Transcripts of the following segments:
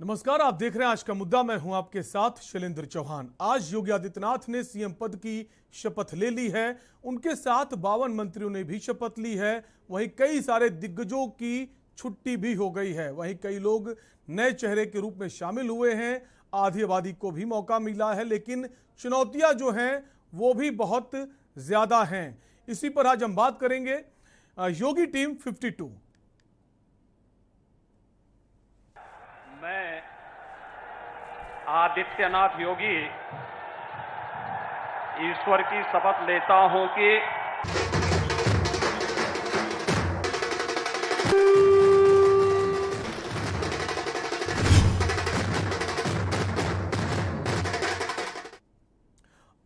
नमस्कार, आप देख रहे हैं आज का मुद्दा। मैं हूं आपके साथ शैलेंद्र चौहान। आज योगी आदित्यनाथ ने सीएम पद की शपथ ले ली है। उनके साथ 52 मंत्रियों ने भी शपथ ली है। वहीं कई सारे दिग्गजों की छुट्टी भी हो गई है। वहीं कई लोग नए चेहरे के रूप में शामिल हुए हैं। आधी आबादी को भी मौका मिला है, लेकिन चुनौतियां जो हैं वो भी बहुत ज्यादा हैं। इसी पर आज हम बात करेंगे। योगी टीम 52। मैं आदित्यनाथ योगी ईश्वर की शपथ लेता हूं कि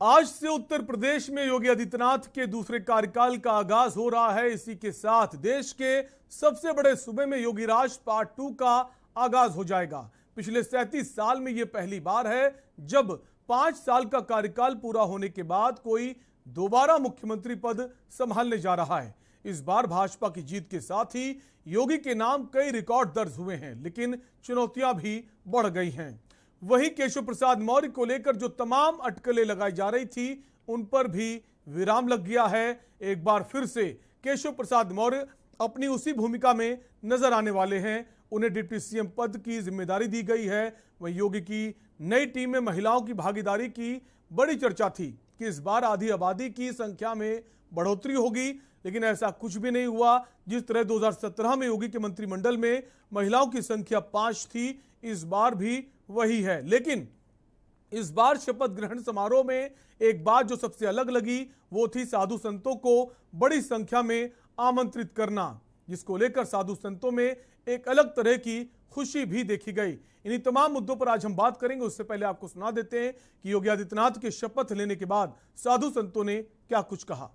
आज से उत्तर प्रदेश में योगी आदित्यनाथ के दूसरे कार्यकाल का आगाज हो रहा है। इसी के साथ देश के सबसे बड़े सूबे में योगी राज पार्ट 2 का आगाज हो जाएगा। पिछले 37 साल में यह पहली बार है जब 5 साल का कार्यकाल पूरा होने के बाद कोई दोबारा मुख्यमंत्री पद संभालने जा रहा है। इस बार भाजपा की जीत के साथ ही योगी के नाम कई रिकॉर्ड दर्ज हुए हैं, लेकिन चुनौतियां भी बढ़ गई हैं। वहीं केशव प्रसाद मौर्य को लेकर जो तमाम अटकलें लगाई जा रही थी, उन पर भी विराम लग गया है। एक बार फिर से केशव प्रसाद मौर्य अपनी उसी भूमिका में नजर आने वाले हैं। उन्हें डिप्टी सीएम पद की जिम्मेदारी दी गई है। वहीं योगी की नई टीम में महिलाओं की भागीदारी की बड़ी चर्चा थी कि इस बार आधी आबादी की संख्या में बढ़ोतरी होगी, लेकिन ऐसा कुछ भी नहीं हुआ। जिस तरह 2017 में योगी के मंत्रिमंडल में महिलाओं की संख्या 5 थी, इस बार भी वही है। लेकिन इस बार शपथ ग्रहण समारोह में एक बात जो सबसे अलग लगी वो थी साधु संतों को बड़ी संख्या में आमंत्रित करना, जिसको लेकर साधु संतों में एक अलग तरह की खुशी भी देखी गई। इन्हीं तमाम मुद्दों पर आज हम बात करेंगे। उससे पहले आपको सुना देते हैं कि योगी आदित्यनाथ के शपथ लेने के बाद साधु संतों ने क्या कुछ कहा।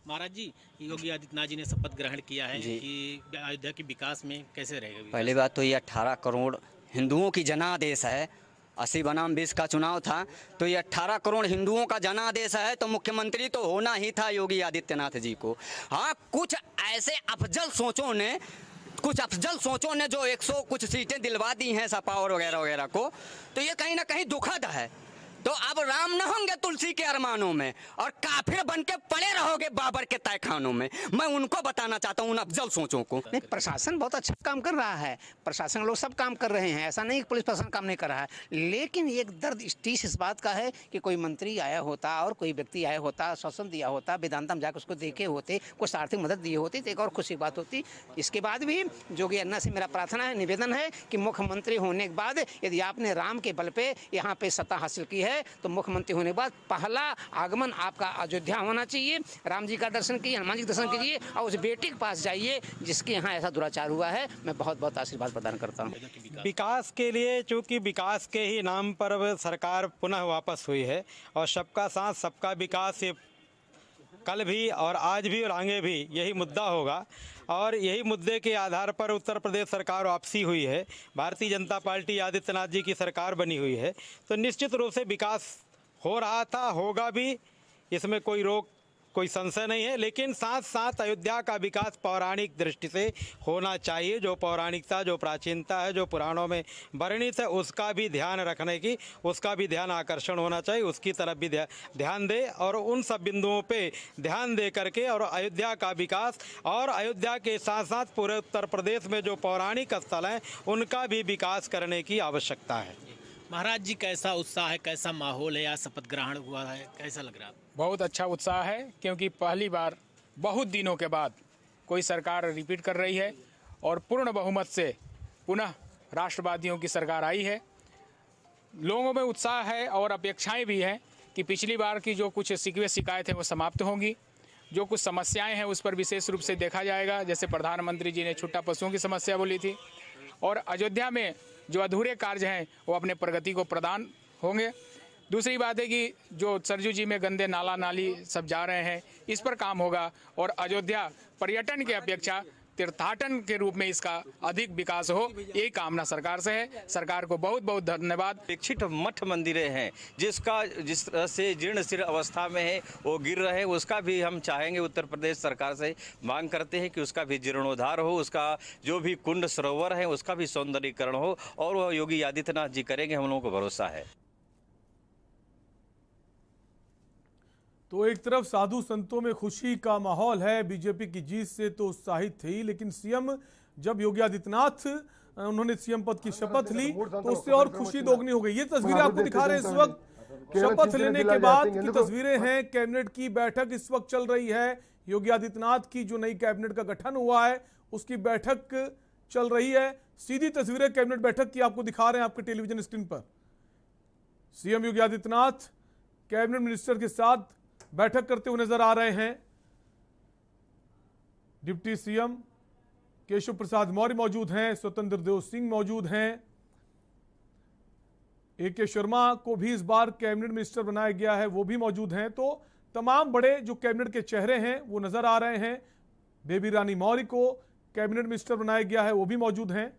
महाराज जी, योगी आदित्यनाथ जी ने शपथ ग्रहण किया है कि अयोध्या के विकास में कैसे रहेगा। पहली बात तो ये 18 करोड़ हिंदुओं की जनादेश है। 80 बनाम 20 का चुनाव था, तो ये 18 करोड़ हिंदुओं का जनादेश है, तो मुख्यमंत्री तो होना ही था योगी आदित्यनाथ जी को। हाँ, कुछ ऐसे अफजल सोचों ने जो 100 कुछ सीटें दिलवा दी हैं सपा और वगैरह वगैरह को, तो ये कहीं ना कहीं दुखद है। तो अब राम न होंगे तुलसी के अरमानों में और काफिर बन के पड़े रहोगे बाबर के तहखानों में। मैं उनको बताना चाहता हूँ, उन अफजल सोचों को। नहीं, प्रशासन बहुत अच्छा काम कर रहा है। प्रशासन लोग सब काम कर रहे हैं, ऐसा नहीं कि पुलिस प्रशासन काम नहीं कर रहा है। लेकिन एक दर्द टीस इस बात का है कि कोई मंत्री आया होता और कोई व्यक्ति आया होता, आश्वासन दिया होता, वेदांता में जाकर उसको देखे होते, कुछ आर्थिक मदद दी होती तो एक और खुशी बात होती। इसके बाद भी योगी अन्ना से मेरा प्रार्थना है, निवेदन है कि मुख्यमंत्री होने के बाद यदि आपने राम के बल पे यहाँ पे सत्ता हासिल की है, तो मुख्यमंत्री होने के बाद पहला आगमन आपका अयोध्या होना चाहिए। राम जी का दर्शन कीजिए, हनुमान जी का दर्शन कीजिए और उस बेटी के पास जाइए जिसके यहाँ ऐसा दुराचार हुआ है। मैं बहुत बहुत आशीर्वाद प्रदान करता हूँ। विकास के लिए, चूँकि विकास के ही नाम पर सरकार पुनः वापस हुई है और सबका साथ सबका विकास, ये कल भी और आज भी और आगे भी यही मुद्दा होगा। और यही मुद्दे के आधार पर उत्तर प्रदेश सरकार वापसी हुई है। भारतीय जनता पार्टी आदित्यनाथ जी की सरकार बनी हुई है, तो निश्चित रूप से विकास हो रहा था, होगा भी, इसमें कोई संशय नहीं है। लेकिन साथ साथ अयोध्या का विकास पौराणिक दृष्टि से होना चाहिए। जो पौराणिकता, जो प्राचीनता है, जो पुराणों में वर्णित है, उसका भी ध्यान रखने की, उसका भी ध्यान आकर्षण होना चाहिए, उसकी तरफ भी ध्यान दे और उन सब बिंदुओं पे ध्यान दे करके और अयोध्या का विकास और अयोध्या के साथ साथ पूरे उत्तर प्रदेश में जो पौराणिक स्थल हैं उनका भी विकास करने की आवश्यकता है। महाराज जी, कैसा उत्साह है, कैसा माहौल है, आज शपथ ग्रहण हुआ है, कैसा लग रहा है? बहुत अच्छा उत्साह है, क्योंकि पहली बार बहुत दिनों के बाद कोई सरकार रिपीट कर रही है और पूर्ण बहुमत से पुनः राष्ट्रवादियों की सरकार आई है। लोगों में उत्साह है और अपेक्षाएं भी हैं कि पिछली बार की जो कुछ शिकायत है वो समाप्त होंगी। जो कुछ समस्याएं हैं उस पर विशेष रूप से देखा जाएगा। जैसे प्रधानमंत्री जी ने छुट्टा पशुओं की समस्या बोली थी, और अयोध्या में जो अधूरे कार्य हैं वो अपने प्रगति को प्रदान होंगे। दूसरी बात है कि जो सरजू जी में गंदे नाला नाली सब जा रहे हैं, इस पर काम होगा और अयोध्या पर्यटन की अपेक्षा तीर्थाटन के रूप में इसका अधिक विकास हो, यही कामना सरकार से है। सरकार को बहुत बहुत धन्यवाद। अपेक्षित मठ मंदिरें हैं जिसका जिस तरह से जीर्ण शीर्ण अवस्था में है वो गिर रहे, उसका भी हम चाहेंगे, उत्तर प्रदेश सरकार से मांग करते हैं कि उसका भी जीर्णोद्धार हो, उसका जो भी कुंड सरोवर है उसका भी सौंदर्यीकरण हो, और वह योगी आदित्यनाथ जी करेंगे, हम लोगों को भरोसा है। तो एक तरफ साधु संतों में खुशी का माहौल है, बीजेपी की जीत से तो उत्साहित थे, लेकिन सीएम जब योगी आदित्यनाथ उन्होंने सीएम पद की शपथ ली तो उससे और खुशी दोगुनी हो गई। ये तस्वीरें आपको दिखा रहे हैं इस वक्त शपथ लेने के बाद की तस्वीरें हैं। कैबिनेट की बैठक इस वक्त चल रही है, योगी आदित्यनाथ की जो नई कैबिनेट का गठन हुआ है उसकी बैठक चल रही है। सीधी तस्वीरें कैबिनेट बैठक की आपको दिखा रहे हैं आपके टेलीविजन स्क्रीन पर। CM Yogi Adityanath cabinet minister के साथ बैठक करते हुए नजर आ रहे हैं। डिप्टी सीएम केशव प्रसाद मौर्य मौजूद हैं, स्वतंत्र देव सिंह मौजूद हैं, ए.के. शर्मा को भी इस बार कैबिनेट मिनिस्टर बनाया गया है, वो भी मौजूद हैं। तो तमाम बड़े जो कैबिनेट के चेहरे हैं वो नजर आ रहे हैं। बेबी रानी मौर्य को कैबिनेट मिनिस्टर बनाया गया है, वो भी मौजूद हैं।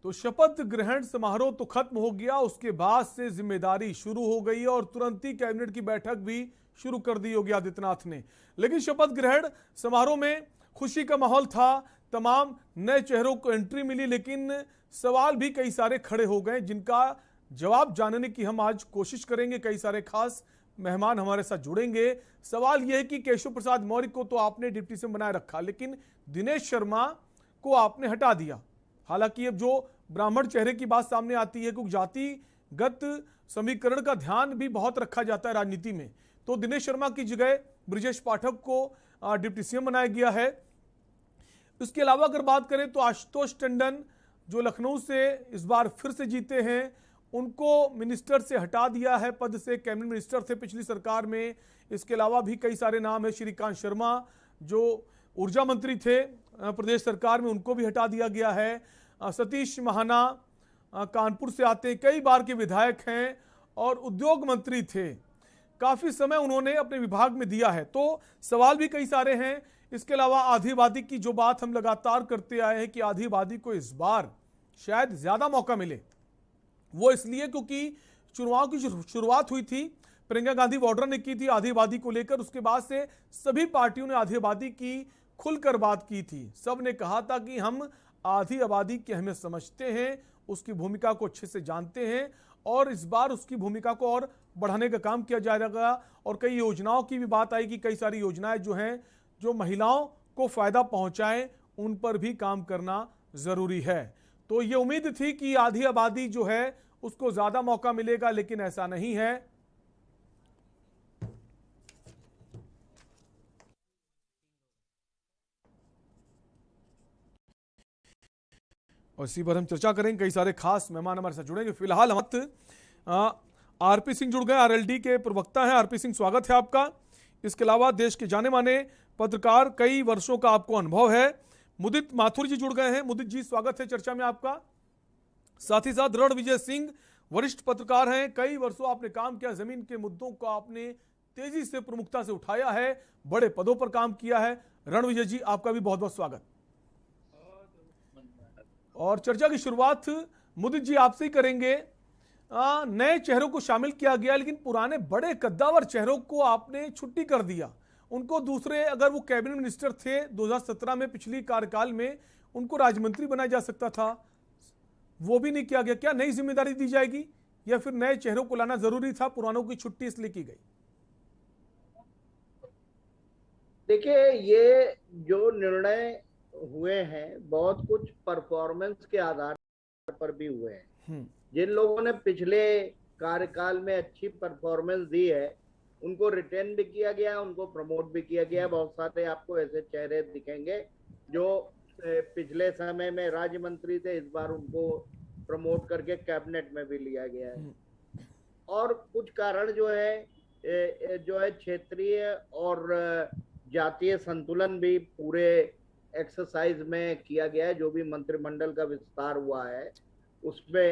तो शपथ ग्रहण समारोह तो खत्म हो गया, उसके बाद से जिम्मेदारी शुरू हो गई और तुरंत ही कैबिनेट की बैठक भी शुरू कर दी योगी आदित्यनाथ ने। लेकिन शपथ ग्रहण समारोह में खुशी का माहौल था, तमाम नए चेहरों को एंट्री मिली, लेकिन सवाल भी कई सारे खड़े हो गए जिनका जवाब जानने की हम आज कोशिश करेंगे। कई सारे खास मेहमान हमारे साथ जुड़ेंगे। सवाल यह है कि केशव प्रसाद मौर्य को तो आपने डिप्टी सीएम बनाए रखा, लेकिन दिनेश शर्मा को आपने हटा दिया। हालांकि अब जो ब्राह्मण चेहरे की बात सामने आती है, क्योंकि जातिगत समीकरण का ध्यान भी बहुत रखा जाता है राजनीति में, तो दिनेश शर्मा की जगह ब्रिजेश पाठक को डिप्टी सीएम बनाया गया है। इसके अलावा अगर बात करें तो आशुतोष टंडन जो लखनऊ से इस बार फिर से जीते हैं, उनको मिनिस्टर से हटा दिया है, पद से कैबिनेट मिनिस्टर थे पिछली सरकार में। इसके अलावा भी कई सारे नाम है, श्रीकांत शर्मा जो ऊर्जा मंत्री थे प्रदेश सरकार में, उनको भी हटा दिया गया है। सतीश महाना कानपुर से आते हैं, कई बार के विधायक हैं और उद्योग मंत्री थे, काफी समय उन्होंने अपने विभाग में दिया है। तो सवाल भी कई सारे हैं। इसके अलावा आधी आबादी की जो बात हम लगातार करते आए हैं कि आधी आबादी को इस बार शायद ज्यादा मौका मिले, वो इसलिए क्योंकि चुनाव की शुरुआत हुई थी, प्रियंका गांधी वाड्रा ने की थी आधी आबादी को लेकर। उसके बाद से सभी पार्टियों ने आधी आबादी की खुलकर बात की थी। सब ने कहा था कि हम आधी आबादी की अहमियत समझते हैं, उसकी भूमिका को अच्छे से जानते हैं और इस बार उसकी भूमिका को और बढ़ाने का काम किया जाएगा। और कई योजनाओं की भी बात आई कि कई सारी योजनाएं जो हैं जो महिलाओं को फायदा पहुंचाएं, उन पर भी काम करना जरूरी है। तो ये उम्मीद थी कि आधी आबादी जो है उसको ज्यादा मौका मिलेगा, लेकिन ऐसा नहीं है। और इसी पर हम चर्चा करेंगे, कई सारे खास मेहमान हमारे साथ जुड़ेंगे। फिलहाल हम आरपी सिंह जुड़ गए, आरएलडी के प्रवक्ता हैं। आरपी सिंह, स्वागत है आपका। इसके अलावा देश के जाने माने पत्रकार, कई वर्षों का आपको अनुभव है, मुदित माथुर जी जुड़ गए हैं। मुदित जी, स्वागत है चर्चा में आपका। साथ ही साथ रणविजय सिंह वरिष्ठ पत्रकार हैं, कई वर्षों आपने काम किया, जमीन के मुद्दों को आपने तेजी से प्रमुखता से उठाया है, बड़े पदों पर काम किया है। रणविजय जी, आपका भी बहुत बहुत स्वागत। और चर्चा की शुरुआत मुदित जी आपसे ही करेंगे। नए चेहरों को शामिल किया गया, लेकिन पुराने बड़े कद्दावर चेहरों को आपने छुट्टी कर दिया। उनको दूसरे, अगर वो कैबिनेट मिनिस्टर थे 2017 में पिछली कार्यकाल में, उनको राज्य मंत्री बनाया जा सकता था, वो भी नहीं किया गया। क्या नई जिम्मेदारी दी जाएगी या फिर नए चेहरों को लाना जरूरी था, पुरानों की छुट्टी इसलिए की गई? देखिए, ये जो निर्णय हुए हैं बहुत कुछ परफॉर्मेंस के आधार पर भी हुए हैं। जिन लोगों ने पिछले कार्यकाल में अच्छी परफॉर्मेंस दी है उनको रिटेन भी किया गया, उनको प्रमोट भी किया गया। बहुत सारे आपको ऐसे चेहरे दिखेंगे जो पिछले समय में राज्य मंत्री थे, इस बार उनको प्रमोट करके कैबिनेट में भी लिया गया है। और कुछ कारण जो है क्षेत्रीय और जातीय संतुलन भी पूरे एक्सरसाइज में किया गया है। जो भी मंत्रिमंडल का विस्तार हुआ है उसमें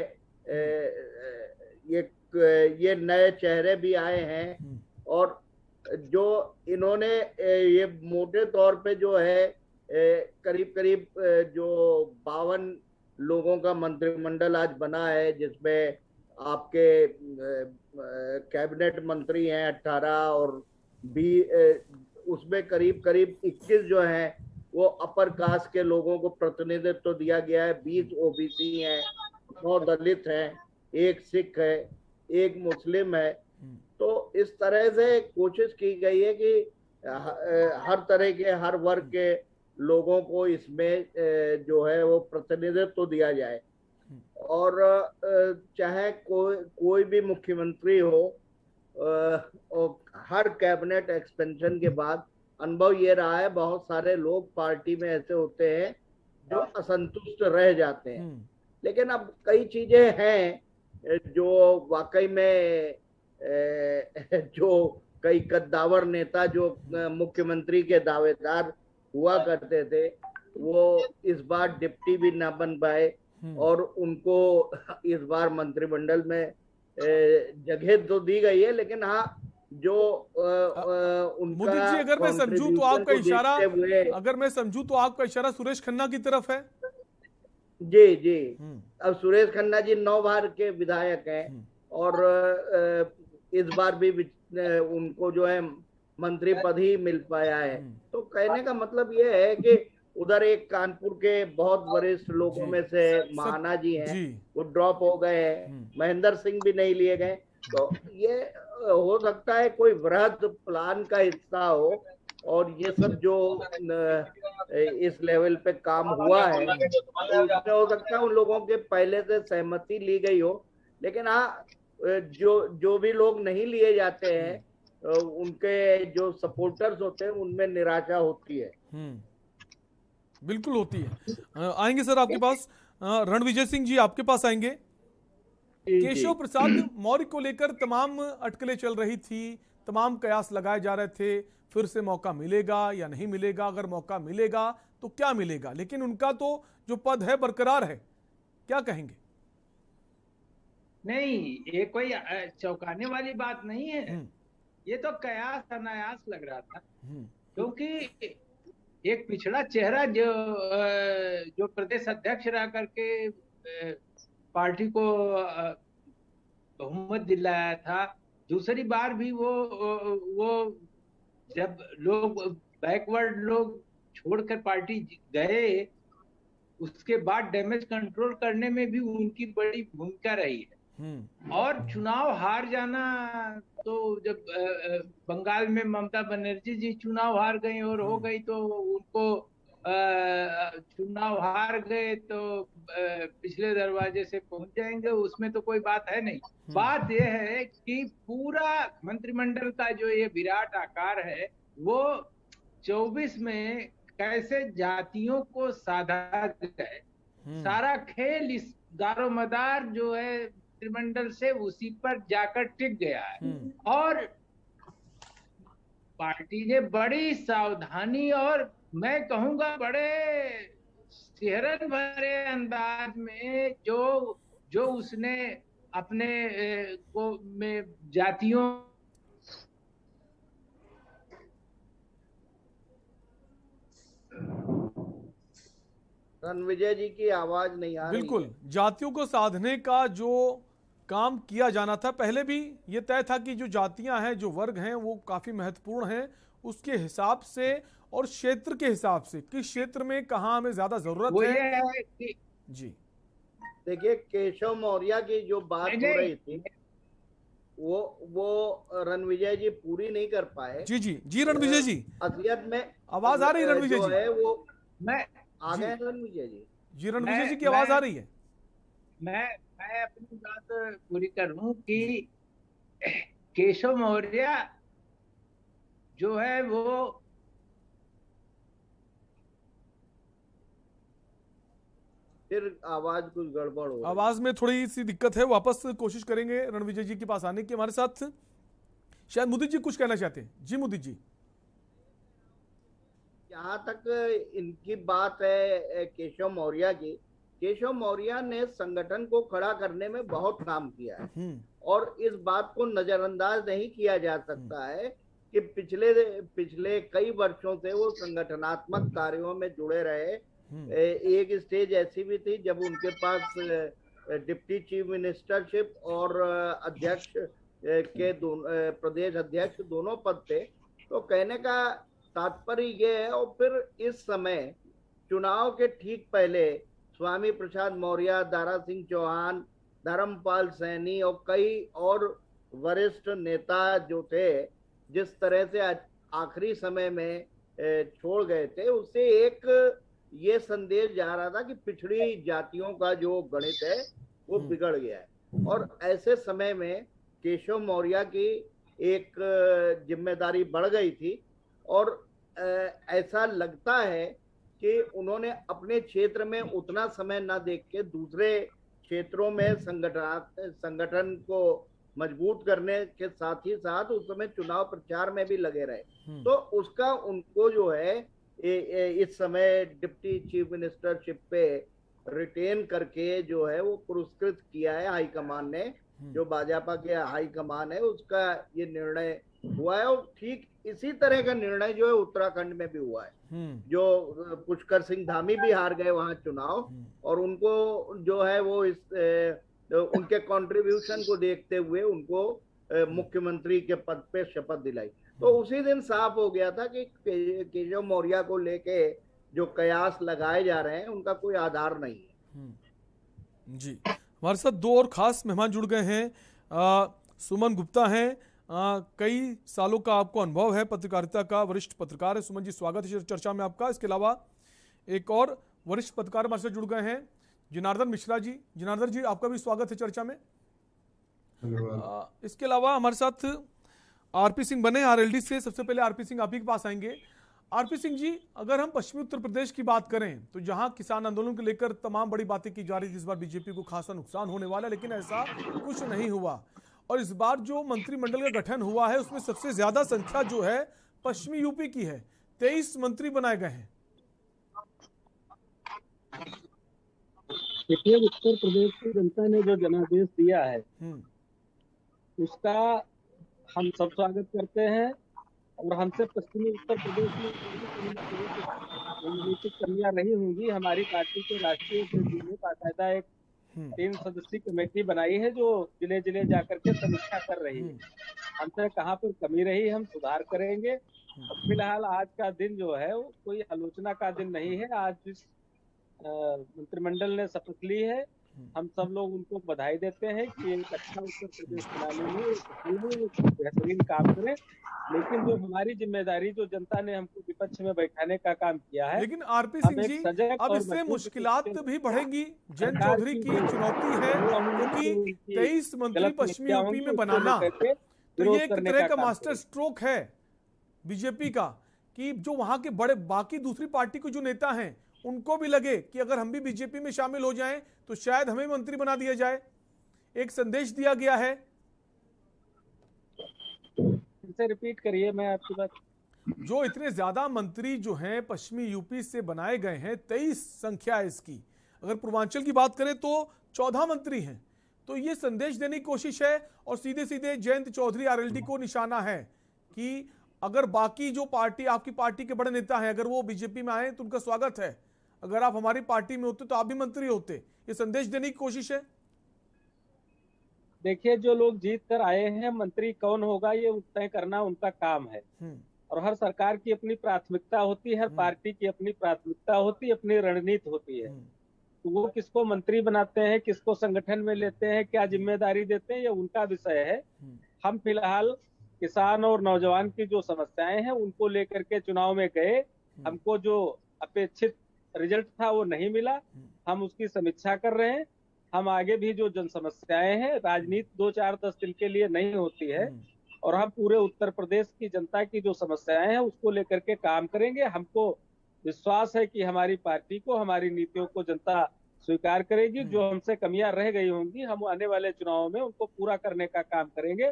ये ये नए चेहरे भी आए हैं और जो इन्होंने ये मोटे तौर पे जो है करीब करीब जो 52 लोगों का मंत्रिमंडल आज बना है, जिसमें आपके कैबिनेट मंत्री हैं 18 और भी उसमें करीब करीब 21 जो हैं वो अपर कास्ट के लोगों को प्रतिनिधित्व दिया गया है। 20 ओबीसी हैं, 9 दलित हैं, 1 सिख है, 1 मुस्लिम है। तो इस तरह से कोशिश की गई है कि हर तरह के, हर वर्ग के लोगों को इसमें जो है वो प्रतिनिधित्व दिया जाए। और चाहे कोई भी मुख्यमंत्री हो, और हर कैबिनेट एक्सपेंशन के बाद अनुभव ये रहा है, बहुत सारे लोग पार्टी में ऐसे होते हैं जो असंतुष्ट रह जाते हैं। लेकिन अब कई चीजें हैं जो वाकई में जो कई कद्दावर नेता जो मुख्यमंत्री के दावेदार हुआ करते थे, वो इस बार डिप्टी भी ना बन पाए और उनको इस बार मंत्रिमंडल में जगह तो दी गई है। लेकिन हाँ, जो उनका मोदी जी, अगर मैं समझूं तो आपका इशारा, अगर मैं समझूं तो आपका इशारा सुरेश खन्ना की तरफ है। जी जी। अब सुरेश खन्ना जी 9 बार के विधायक हैं और इस बार भी उनको जो है मंत्री पद ही मिल पाया है। तो कहने का मतलब ये है कि उधर एक कानपुर के बहुत वरिष्ठ लोगों में से महाना जी हैं, वो ड्रॉप हो गए हैं, महेंद्र सिंह भी नहीं लिए गए। तो ये हो सकता है कोई वृहद प्लान का हिस्सा हो और ये सब जो इस लेवल पे काम हुआ है, तो हो सकता है उन लोगों के पहले से सहमति ली गई हो। लेकिन हाँ, जो भी लोग नहीं लिए जाते हैं, उनके जो सपोर्टर्स होते हैं उनमें निराशा होती है। बिल्कुल होती है। आएंगे सर आपके पास, रणविजय सिंह जी आपके पास आएंगे। केशव प्रसाद मौर्य को लेकर तमाम अटकलें चल रही थी, तमाम कयास लगाए जा रहे थे, फिर से मौका मिलेगा या नहीं मिलेगा, अगर मौका मिलेगा तो क्या मिलेगा, लेकिन उनका तो जो पद है बरकरार है, क्या कहेंगे? नहीं, ये कोई चौंकाने वाली बात नहीं है। ये तो कयास अनायास लग रहा था, क्योंकि एक पिछड़ा चेहरा जो प्रदेश अध्यक्ष रह करके पार्टी को बहुमत दिलाया था, दूसरी बार भी वो जब लोग बैकवर्ड लोग छोड़कर पार्टी गए, उसके बाद डैमेज कंट्रोल करने में भी उनकी बड़ी भूमिका रही है। और चुनाव हार जाना, तो जब बंगाल में ममता बनर्जी जी चुनाव हार गई और हो गई, तो उनको चुनाव हार गए तो पिछले दरवाजे से पहुंच जाएंगे, उसमें तो कोई बात है नहीं। बात यह है कि पूरा मंत्रिमंडल का जो ये विराट आकार है, वो 24 में कैसे जातियों को साधा जाए, सारा खेल इस दारोमदार जो है मंत्रिमंडल से उसी पर जाकर टिक गया है। और पार्टी ने बड़ी सावधानी और मैं कहूंगा बड़े सिहरन भरे अंदाज में जो उसने अपने को में जातियों रणविजय जी की आवाज नहीं आ रही। बिल्कुल, जातियों को साधने का जो काम किया जाना था, पहले भी ये तय था कि जो जातियां हैं, जो वर्ग हैं, वो काफी महत्वपूर्ण हैं, उसके हिसाब से और क्षेत्र के हिसाब से किस क्षेत्र में कहाँ हमें ज्यादा जरूरत है कि जी। देखिए, केशव मौर्य की जो बात हो रही थी वो रणविजय जी पूरी नहीं कर पाए। जी जी जी, रणविजय जी असलियत में आवाज आ रही है? रणविजय जी है वो मैं आ गए रणविजय जी। जी, रणविजय जी की आवाज आ रही है? मैं अपनी बात पूरी करूं कि केशव मौर्य जो है वो फिर आवाज कुछ गड़बड़ हो, आवाज में थोड़ी सी दिक्कत है, वापस कोशिश करेंगे रणविजय जी के पास आने की। हमारे साथ शायद मुदित जी कुछ कहना चाहते हैं। जी मुदित जी। जहाँ तक इनकी बात है केशव मौर्य की, केशव मौर्य ने संगठन को खड़ा करने में बहुत काम किया है और इस बात को नजरअंदाज नहीं किया जा सकता है कि पिछले कई वर्षों से वो संगठनात्मक कार्यों में जुड़े रहे। एक स्टेज ऐसी भी थी जब उनके पास डिप्टी चीफ मिनिस्टरशिप और अध्यक्ष के प्रदेश अध्यक्ष दोनों पद थे। तो कहने का तात्पर्य ये है। और फिर इस समय चुनाव के ठीक पहले स्वामी प्रसाद मौर्य, दारा सिंह चौहान, धर्मपाल सैनी और कई और वरिष्ठ नेता जो थे, जिस तरह से आखिरी समय में छोड़ गए थे, उससे एक ये संदेश जा रहा था कि पिछड़ी जातियों का जो गणित है वो बिगड़ गया है। और ऐसे समय में केशव मौर्य की एक जिम्मेदारी बढ़ गई थी और ऐसा लगता है कि उन्होंने अपने क्षेत्र में उतना समय न देख के दूसरे क्षेत्रों में संगठन को मजबूत करने के साथ ही साथ उस समय चुनाव प्रचार में भी लगे रहे। तो उसका उनको जो है इस समय डिप्टी चीफ मिनिस्टरशिप पे रिटेन करके जो है वो पुरस्कृत किया है हाईकमान ने। जो भाजपा के हाईकमान है उसका ये निर्णय हुआ है। और ठीक इसी तरह का निर्णय जो है उत्तराखंड में भी हुआ है। जो पुष्कर सिंह धामी भी हार गए वहां चुनाव और उनको जो है वो उनके कंट्रीब्यूशन को देखते हुए उनको मुख्यमंत्री के पद पे शपथ दिलाई। तो उसी दिन साफ हो गया था कि केशव मौर्य को लेके जो कयास लगाए जा रहे हैं उनका कोई आधार नहीं है। जी, हमारे साथ दो और खास मेहमान जुड़ गए हैं। सुमन गुप्ता हैं, कई सालों का आपको अनुभव है पत्रकारिता का, वरिष्ठ पत्रकार है। सुमन जी, स्वागत है चर्चा में आपका। इसके अलावा एक और वरिष्ठ पत्रकार हमारे साथ जुड़ गए हैं, जनार्दन मिश्रा जी। जनार्दन जी, आपका भी स्वागत है चर्चा में। इसके अलावा हमारे साथ आरपी सिंह बने आरएलडी से। सबसे पहले आरपी सिंह आप ही के पास आएंगे। आरपी सिंह जी, अगर हम पश्चिमी उत्तर प्रदेश की बात करें तो जहां किसान आंदोलन को लेकर तमाम बड़ी बातें की जा रही थी, इस बार बीजेपी को खासा नुकसान होने वाला, लेकिन ऐसा कुछ नहीं हुआ। और इस बार जो मंत्रिमंडल का गठन हुआ है उसमें सबसे ज्यादा संख्या जो है पश्चिमी यूपी की है। 23 मंत्री बनाए गए हैं। देखिए, उत्तर प्रदेश की जनता ने जो जनादेश दिया है उसका हम सब स्वागत करते हैं। और हमसे पश्चिमी उत्तर प्रदेश में राजनीतिक कमियां नहीं होंगी। हमारी पार्टी के राष्ट्रीय अध्यक्ष ने बाकायदा एक 3 सदस्यीय कमेटी बनाई है जो जिले जिले जाकर के समीक्षा कर रही है। हमसे कहाँ पर कमी रही हम सुधार करेंगे। फिलहाल आज का दिन जो है वो कोई आलोचना का दिन नहीं है। आज जिस मंत्रिमंडल ने शपथ ली है, हम सब लोग उनको बधाई देते हैं कि एक अच्छा उत्तर प्रदेश बनाने में बेहतरीन काम करें। लेकिन जो हमारी जिम्मेदारी, जो जनता ने हमको विपक्ष में बैठाने का काम किया है, लेकिन आरपी सिंह जी, अब इससे मुश्किलात भी बढ़ेंगी। जयंत चौधरी की चुनौती है क्योंकि 23 मंत्री पश्चिमी यूपी में बनाना, तो ये एक तरह का मास्टर स्ट्रोक है बीजेपी का कि जो वहां के बड़े बाकी दूसरी पार्टी के जो नेता हैं उनको भी लगे कि अगर हम भी बीजेपी में शामिल हो जाएं तो शायद हमें मंत्री बना दिया जाए। एक संदेश दिया गया है। इनसे रिपीट करिए, मैं आपकी बात। जो इतने ज्यादा मंत्री जो हैं पश्चिमी यूपी से बनाए गए हैं, 23 संख्या है इसकी। अगर पूर्वांचल की बात करें तो 14 मंत्री हैं। तो ये संदेश देने की कोशिश है और सीधे सीधे जयंत चौधरी आरएलडी को निशाना है कि अगर बाकी जो पार्टी, आपकी पार्टी के बड़े नेता हैं, अगर वो बीजेपी में आए तो उनका स्वागत है। अगर आप हमारी पार्टी में होते तो आप भी मंत्री होते। ये संदेश देने की कोशिश है। देखिए, जो लोग जीत कर आए हैं, मंत्री कौन होगा ये तय करना उनका काम है। और हर सरकार की अपनी प्राथमिकता होती है, हर पार्टी की अपनी प्राथमिकता होती है, अपनी रणनीति होती है। तो वो किसको मंत्री बनाते हैं, किसको संगठन में लेते हैं, क्या जिम्मेदारी देते हैं, ये उनका विषय है। हम फिलहाल किसान और नौजवान की जो समस्याएं हैं उनको लेकर के चुनाव में गए। हमको जो अपेक्षित रिजल्ट था वो नहीं मिला। हम उसकी समीक्षा कर रहे हैं। हम आगे भी जो जन समस्याएं हैं, राजनीति 2-4-10 दिन के लिए नहीं होती है और हम पूरे उत्तर प्रदेश की जनता की जो समस्याएं हैं उसको लेकर के काम करेंगे। हमको विश्वास है कि हमारी पार्टी को, हमारी नीतियों को जनता स्वीकार करेगी। जो हमसे कमियां रह गई होंगी हम आने वाले चुनावों में उनको पूरा करने का काम करेंगे।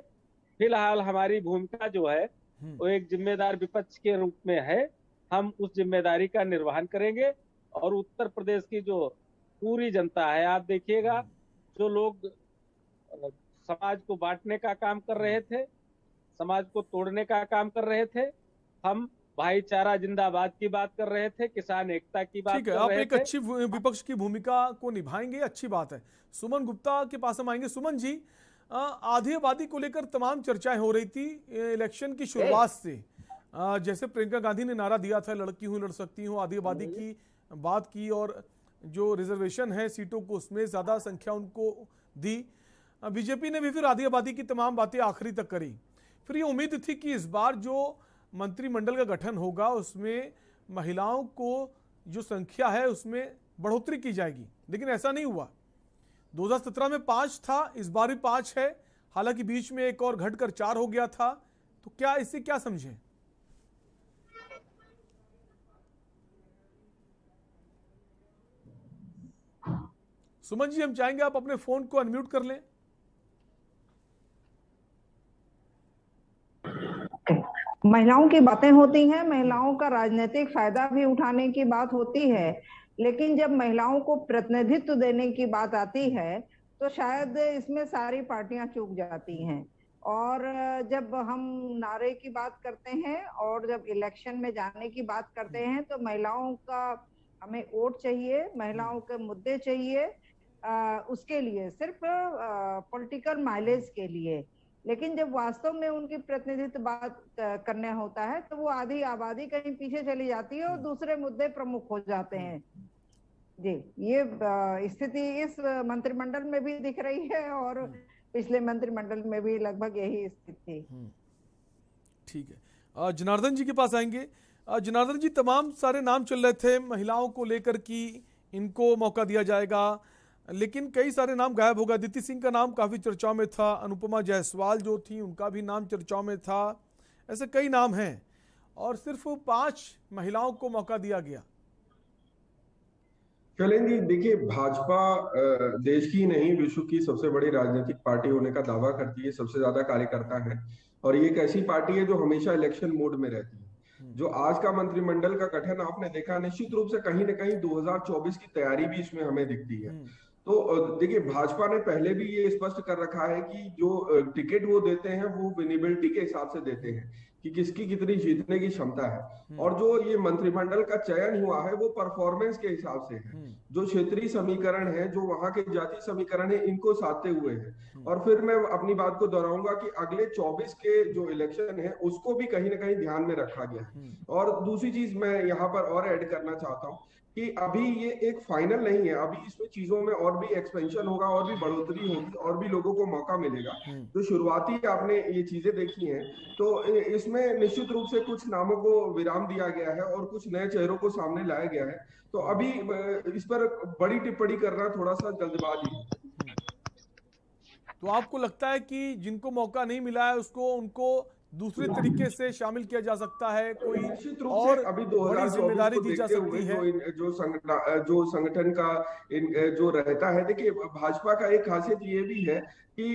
फिलहाल हमारी भूमिका जो है वो एक जिम्मेदार विपक्ष के रूप में है। हम उस जिम्मेदारी का निर्वहन करेंगे और उत्तर प्रदेश की जो पूरी जनता है। आप देखिएगा, जो लोग समाज को बांटने का काम कर रहे थे, समाज को तोड़ने का काम कर रहे थे, हम भाईचारा जिंदाबाद की बात कर रहे थे, किसान एकता की बात ठीक है, कर आप रहे एक थे। अच्छी विपक्ष की भूमिका को निभाएंगे, अच्छी बात है। सुमन गुप्ता के पास हम आएंगे। सुमन जी, आधी आबादी को लेकर तमाम चर्चाएं हो रही थी इलेक्शन की शुरुआत से। जैसे प्रियंका गांधी ने नारा दिया था, लड़की हूं लड़ सकती हूं, आधी आबादी की बात की, और जो रिजर्वेशन है सीटों को उसमें ज्यादा संख्या उनको दी। बीजेपी ने भी फिर आधी आबादी की तमाम बातें आखिरी तक करी। फिर ये उम्मीद थी कि इस बार जो मंत्रिमंडल का गठन होगा उसमें महिलाओं को जो संख्या है उसमें बढ़ोतरी की जाएगी, लेकिन ऐसा नहीं हुआ। 2017 में 5 था, इस बार भी 5 है, हालांकि बीच में एक और घटकर 4 हो गया था। तो क्या इससे क्या समझें? सुमन जी, हम चाहेंगे आप अपने फोन को अनम्यूट कर लें। महिलाओं की बातें होती हैं, महिलाओं का राजनीतिक फायदा भी उठाने की बात होती है, लेकिन जब महिलाओं को प्रतिनिधित्व देने की बात आती है तो शायद इसमें सारी पार्टियां चूक जाती हैं। और जब हम नारे की बात करते हैं और जब इलेक्शन में जाने की बात करते हैं तो महिलाओं का हमें वोट चाहिए, महिलाओं के मुद्दे चाहिए, उसके लिए सिर्फ पॉलिटिकल माइलेज के लिए। लेकिन जब वास्तव में उनकी प्रतिनिधित्व बात करने होता है तो वो आधी आबादी कहीं पीछे चली जाती है और दूसरे मुद्दे प्रमुख हो जाते हैं। जी, ये स्थिति इस मंत्रिमंडल में भी दिख रही है और पिछले मंत्रिमंडल में भी लगभग यही स्थिति थी। ठीक है, जनार्दन जी के पास आएंगे। जनार्दन जी, तमाम सारे नाम चल रहे थे महिलाओं को लेकर कि इनको मौका दिया जाएगा, लेकिन कई सारे नाम गायब हो गए। अदिति सिंह का नाम काफी चर्चाओं में था, अनुपमा जायसवाल जो थी उनका भी नाम चर्चाओं में था। ऐसे कई नाम हैं और सिर्फ 5 महिलाओं को मौका दिया गया। शैलेंद्र जी, देखिए, भाजपा देश की नहीं विश्व की सबसे बड़ी राजनीतिक पार्टी होने का दावा करती है, सबसे ज्यादा कार्यकर्ता है, और ये एक ऐसी पार्टी है जो हमेशा इलेक्शन मोड में रहती है। जो आज का मंत्रिमंडल का गठन आपने देखा, निश्चित रूप से कहीं ना कहीं 2024 की तैयारी भी इसमें हमें दिखती है। तो देखिए, भाजपा ने पहले भी ये स्पष्ट कर रखा है कि जो टिकट वो देते हैं वो विनेबिलिटी के हिसाब से देते हैं कि किसकी कितनी जीतने की क्षमता है, और जो ये मंत्रिमंडल का चयन हुआ है वो परफॉर्मेंस के हिसाब से है। जो क्षेत्रीय समीकरण है, जो वहां के जातीय समीकरण है, इनको साधते हुए है। और फिर मैं अपनी बात को दोहराऊंगा कि अगले 24 के जो इलेक्शन है उसको भी कहीं ना कहीं ध्यान में रखा गया है। और दूसरी चीज मैं यहाँ पर और ऐड करना चाहता हूँ कि अभी ये एक फाइनल नहीं है, अभी इसमें चीजों में और भी एक्सपेंशन होगा, और भी बढ़ोतरी होगी, और भी लोगों को मौका मिलेगा। जो शुरुआती आपने ये चीजें देखी हैं, तो इसमें निश्चित रूप से कुछ नामों को विराम दिया गया है और कुछ नए चेहरों को सामने लाया गया है। तो अभी इस पर बड़ी टिप्पणी करना थोड़ा सा जल्दबाजी है। तो आपको लगता है कि जिनको मौका नहीं मिला है उसको उनको दूसरे तरीके से शामिल किया जा सकता है, कोई और अभी बड़ी जिम्मेदारी दी जा सकती है? जो संगठन का जो रहता है, देखिए, भाजपा का एक खासियत ये भी है कि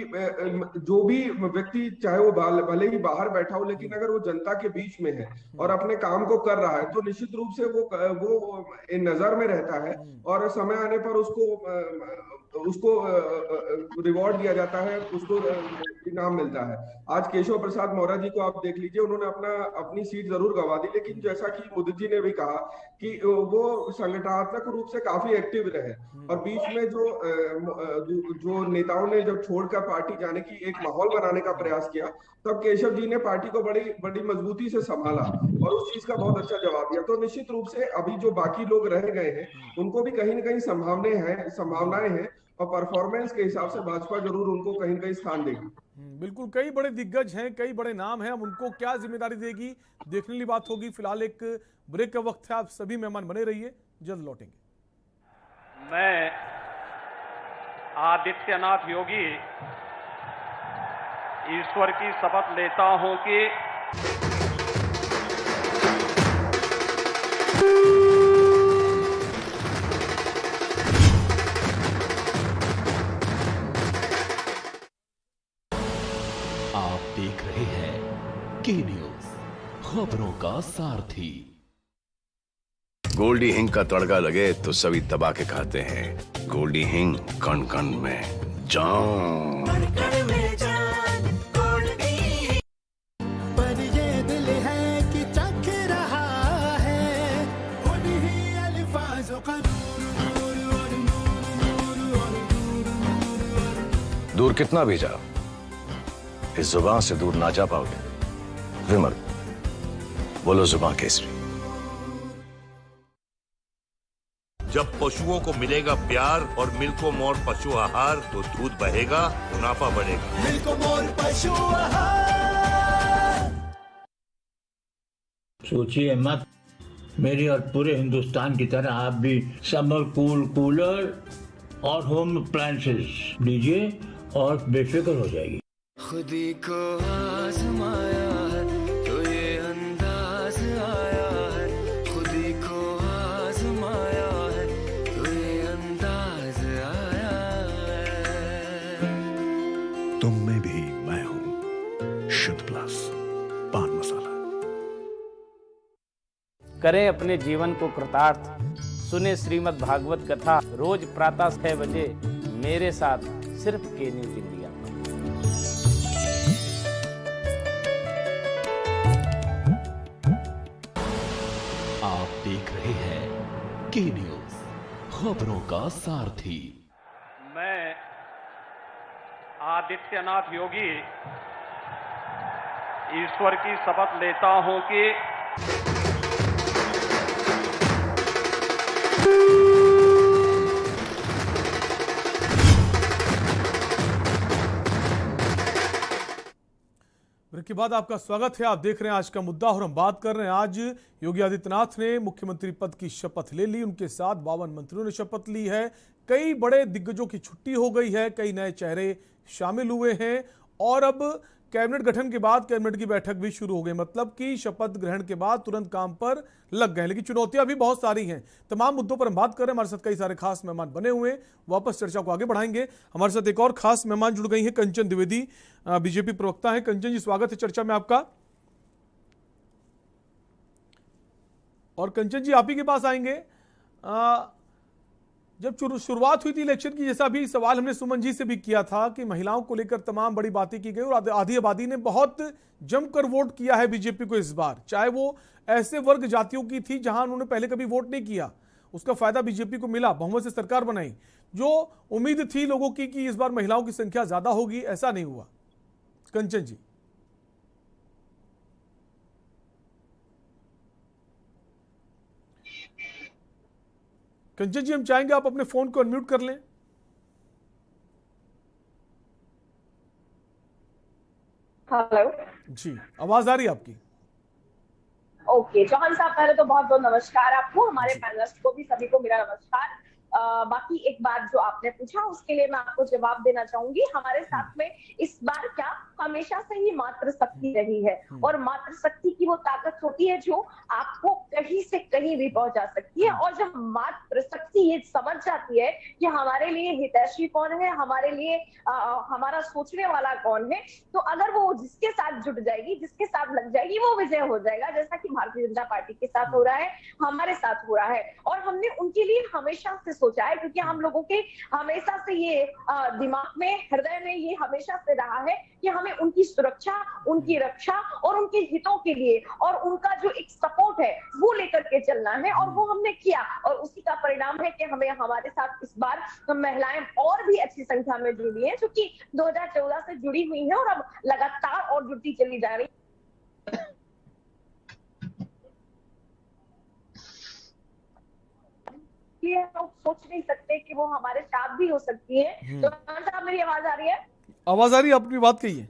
जो भी व्यक्ति चाहे वो भले ही बाहर बैठा हो, लेकिन अगर वो जनता के बीच में है और अपने काम को कर रहा है तो निश्चित रूप से वो नजर में रहता है, और समय आने पर उसको रिवॉर्ड दिया जाता है, उसको इनाम मिलता है। आज केशव प्रसाद मौर्य जी को आप देख लीजिए, उन्होंने अपनी सीट जरूर गंवा दी, लेकिन जैसा कि मोदी जी ने भी कहा कि वो संगठनात्मक रूप से काफी एक्टिव रहे, और बीच में जो नेताओं ने जब छोड़कर पार्टी जाने की एक माहौल बनाने का प्रयास किया, तब केशव जी ने पार्टी को बड़ी मजबूती से संभाला और उस चीज का बहुत अच्छा जवाब दिया। तो निश्चित रूप से अभी जो बाकी लोग रह गए हैं उनको भी कहीं ना कहीं संभावनाएं हैं, और परफॉर्मेंस के हिसाब से भाजपा जरूर उनको कहीं ना कहीं स्थान देगी। बिल्कुल, कई बड़े दिग्गज हैं, कई बड़े नाम हैं, अब उनको क्या जिम्मेदारी देगी देखने की बात होगी। फिलहाल एक ब्रेक का वक्त है, आप सभी मेहमान बने रहिए, जल्द लौटेंगे। मैं आदित्यनाथ योगी ईश्वर की शपथ लेता हूं कि आप देख रहे हैं के न्यूज, खबरों का सारथी। गोल्डी हिंग का तड़का लगे तो सभी दबा के खाते हैं। गोल्डी हिंग कण कण में जान। पर ये दिल है कि चख रहा है उन्हीं अल्फाजों का दूर कितना भी जाओ, इस जुबान से दूर ना जा पाओगे। विमल, बोलो जुबान केसरी। जब पशुओं को मिलेगा प्यार और मिल्को मोर पशु आहार तो दूध बहेगा, मुनाफा बढ़ेगा। मिल्को मोर पशु आहार। सोचिए मत, मेरी और पूरे हिंदुस्तान की तरह आप भी समर कूल कूलर और होम अप्लायंसेस लीजिए और बेफिक्र हो जाएगी। खुदी को आजमाया है तो ये अंदाज आया है, खुदी को आजमाया है तो ये अंदाज आया है। तुम में भी मैं हूं, शुद्ध प्लस पान मसाला। करें अपने जीवन को कृतार्थ, सुने श्रीमद् भागवत कथा रोज प्रातः 6 बजे मेरे साथ सिर्फ के न्यूज इंडिया। आप देख रहे हैं के न्यूज, खबरों का सारथी। मैं आदित्यनाथ योगी ईश्वर की शपथ लेता हूं कि ब्रेक के बाद आपका स्वागत है। आप देख रहे हैं आज का मुद्दा और हम बात कर रहे हैं। आज योगी आदित्यनाथ ने मुख्यमंत्री पद की शपथ ले ली। उनके साथ 52 मंत्रियों ने शपथ ली है। कई बड़े दिग्गजों की छुट्टी हो गई है, कई नए चेहरे शामिल हुए हैं और अब कैबिनेट गठन के बाद कैबिनेट की बैठक भी शुरू हो गई। मतलब कि शपथ ग्रहण के बाद तुरंत काम पर लग गए। लेकिन चुनौतियां भी बहुत सारी हैं। तमाम मुद्दों पर हम बात कर रहे हैं। हमारे साथ कई सारे खास मेहमान बने हुए हैं। वापस चर्चा को आगे बढ़ाएंगे। हमारे साथ एक और खास मेहमान जुड़ गई हैं, कंचन द्विवेदी, बीजेपी प्रवक्ता है। कंचन जी, स्वागत है चर्चा में आपका। और कंचन जी, आप ही के पास आएंगे। जब शुरुआत हुई थी इलेक्शन की, जैसा भी सवाल हमने सुमन जी से भी किया था कि महिलाओं को लेकर तमाम बड़ी बातें की गई और आधी आबादी ने बहुत जमकर वोट किया है बीजेपी को इस बार। चाहे वो ऐसे वर्ग जातियों की थी जहां उन्होंने पहले कभी वोट नहीं किया, उसका फायदा बीजेपी को मिला, बहुमत से सरकार बनाई। जो उम्मीद थी लोगों की कि इस बार महिलाओं की संख्या ज्यादा होगी, ऐसा नहीं हुआ। कंचन जी, कंचन जी, हम चाहेंगे आप अपने फोन को अनम्यूट कर लें। हेलो जी, आवाज आ रही है आपकी। ओके, चौहान साहब, पहले तो बहुत बहुत नमस्कार आपको, हमारे पैनलिस्ट को भी सभी को मेरा नमस्कार। बाकी एक बात जो आपने पूछा उसके लिए मैं आपको जवाब देना चाहूंगी। हमारे साथ में इस बार क्या हमेशा से ही मातृशक्ति रही है और मातृशक्ति की वो ताकत होती है जो आपको कहीं से कहीं भी पहुंचा सकती है। और जब मातृशक्ति ये समझ जाती है कि हमारे लिए हितैषी कौन है, हमारे लिए हमारा सोचने वाला कौन है, तो अगर वो जिसके साथ जुट जाएगी, जिसके साथ लग जाएगी, वो विजय हो जाएगा। जैसा कि भारतीय जनता पार्टी के साथ हो रहा है, हमारे साथ हो रहा है। और हमने उनके लिए हमेशा से सोचा है, क्योंकि हम लोगों के हमेशा से ये दिमाग में, हृदय में ये हमेशा से रहा है कि हमें उनकी सुरक्षा, उनकी रक्षा और उनके हितों के लिए और उनका जो एक सपोर्ट है वो लेकर के चलना है। और वो हमने किया और उसी का परिणाम है कि हमें हमारे साथ इस बार महिलाएं और भी अच्छी संख्या में जुड़ी हैं, जो कि 2014 से जुड़ी हुई हैं और अब लगातार और जुड़ती चली जा रही है। ये लोग सोच नहीं सकते कि वो हमारे साथ भी हो सकती है। तो साहब, मेरी आवाज आ रही है? आवाज आ रही है, अपनी बात कहिए।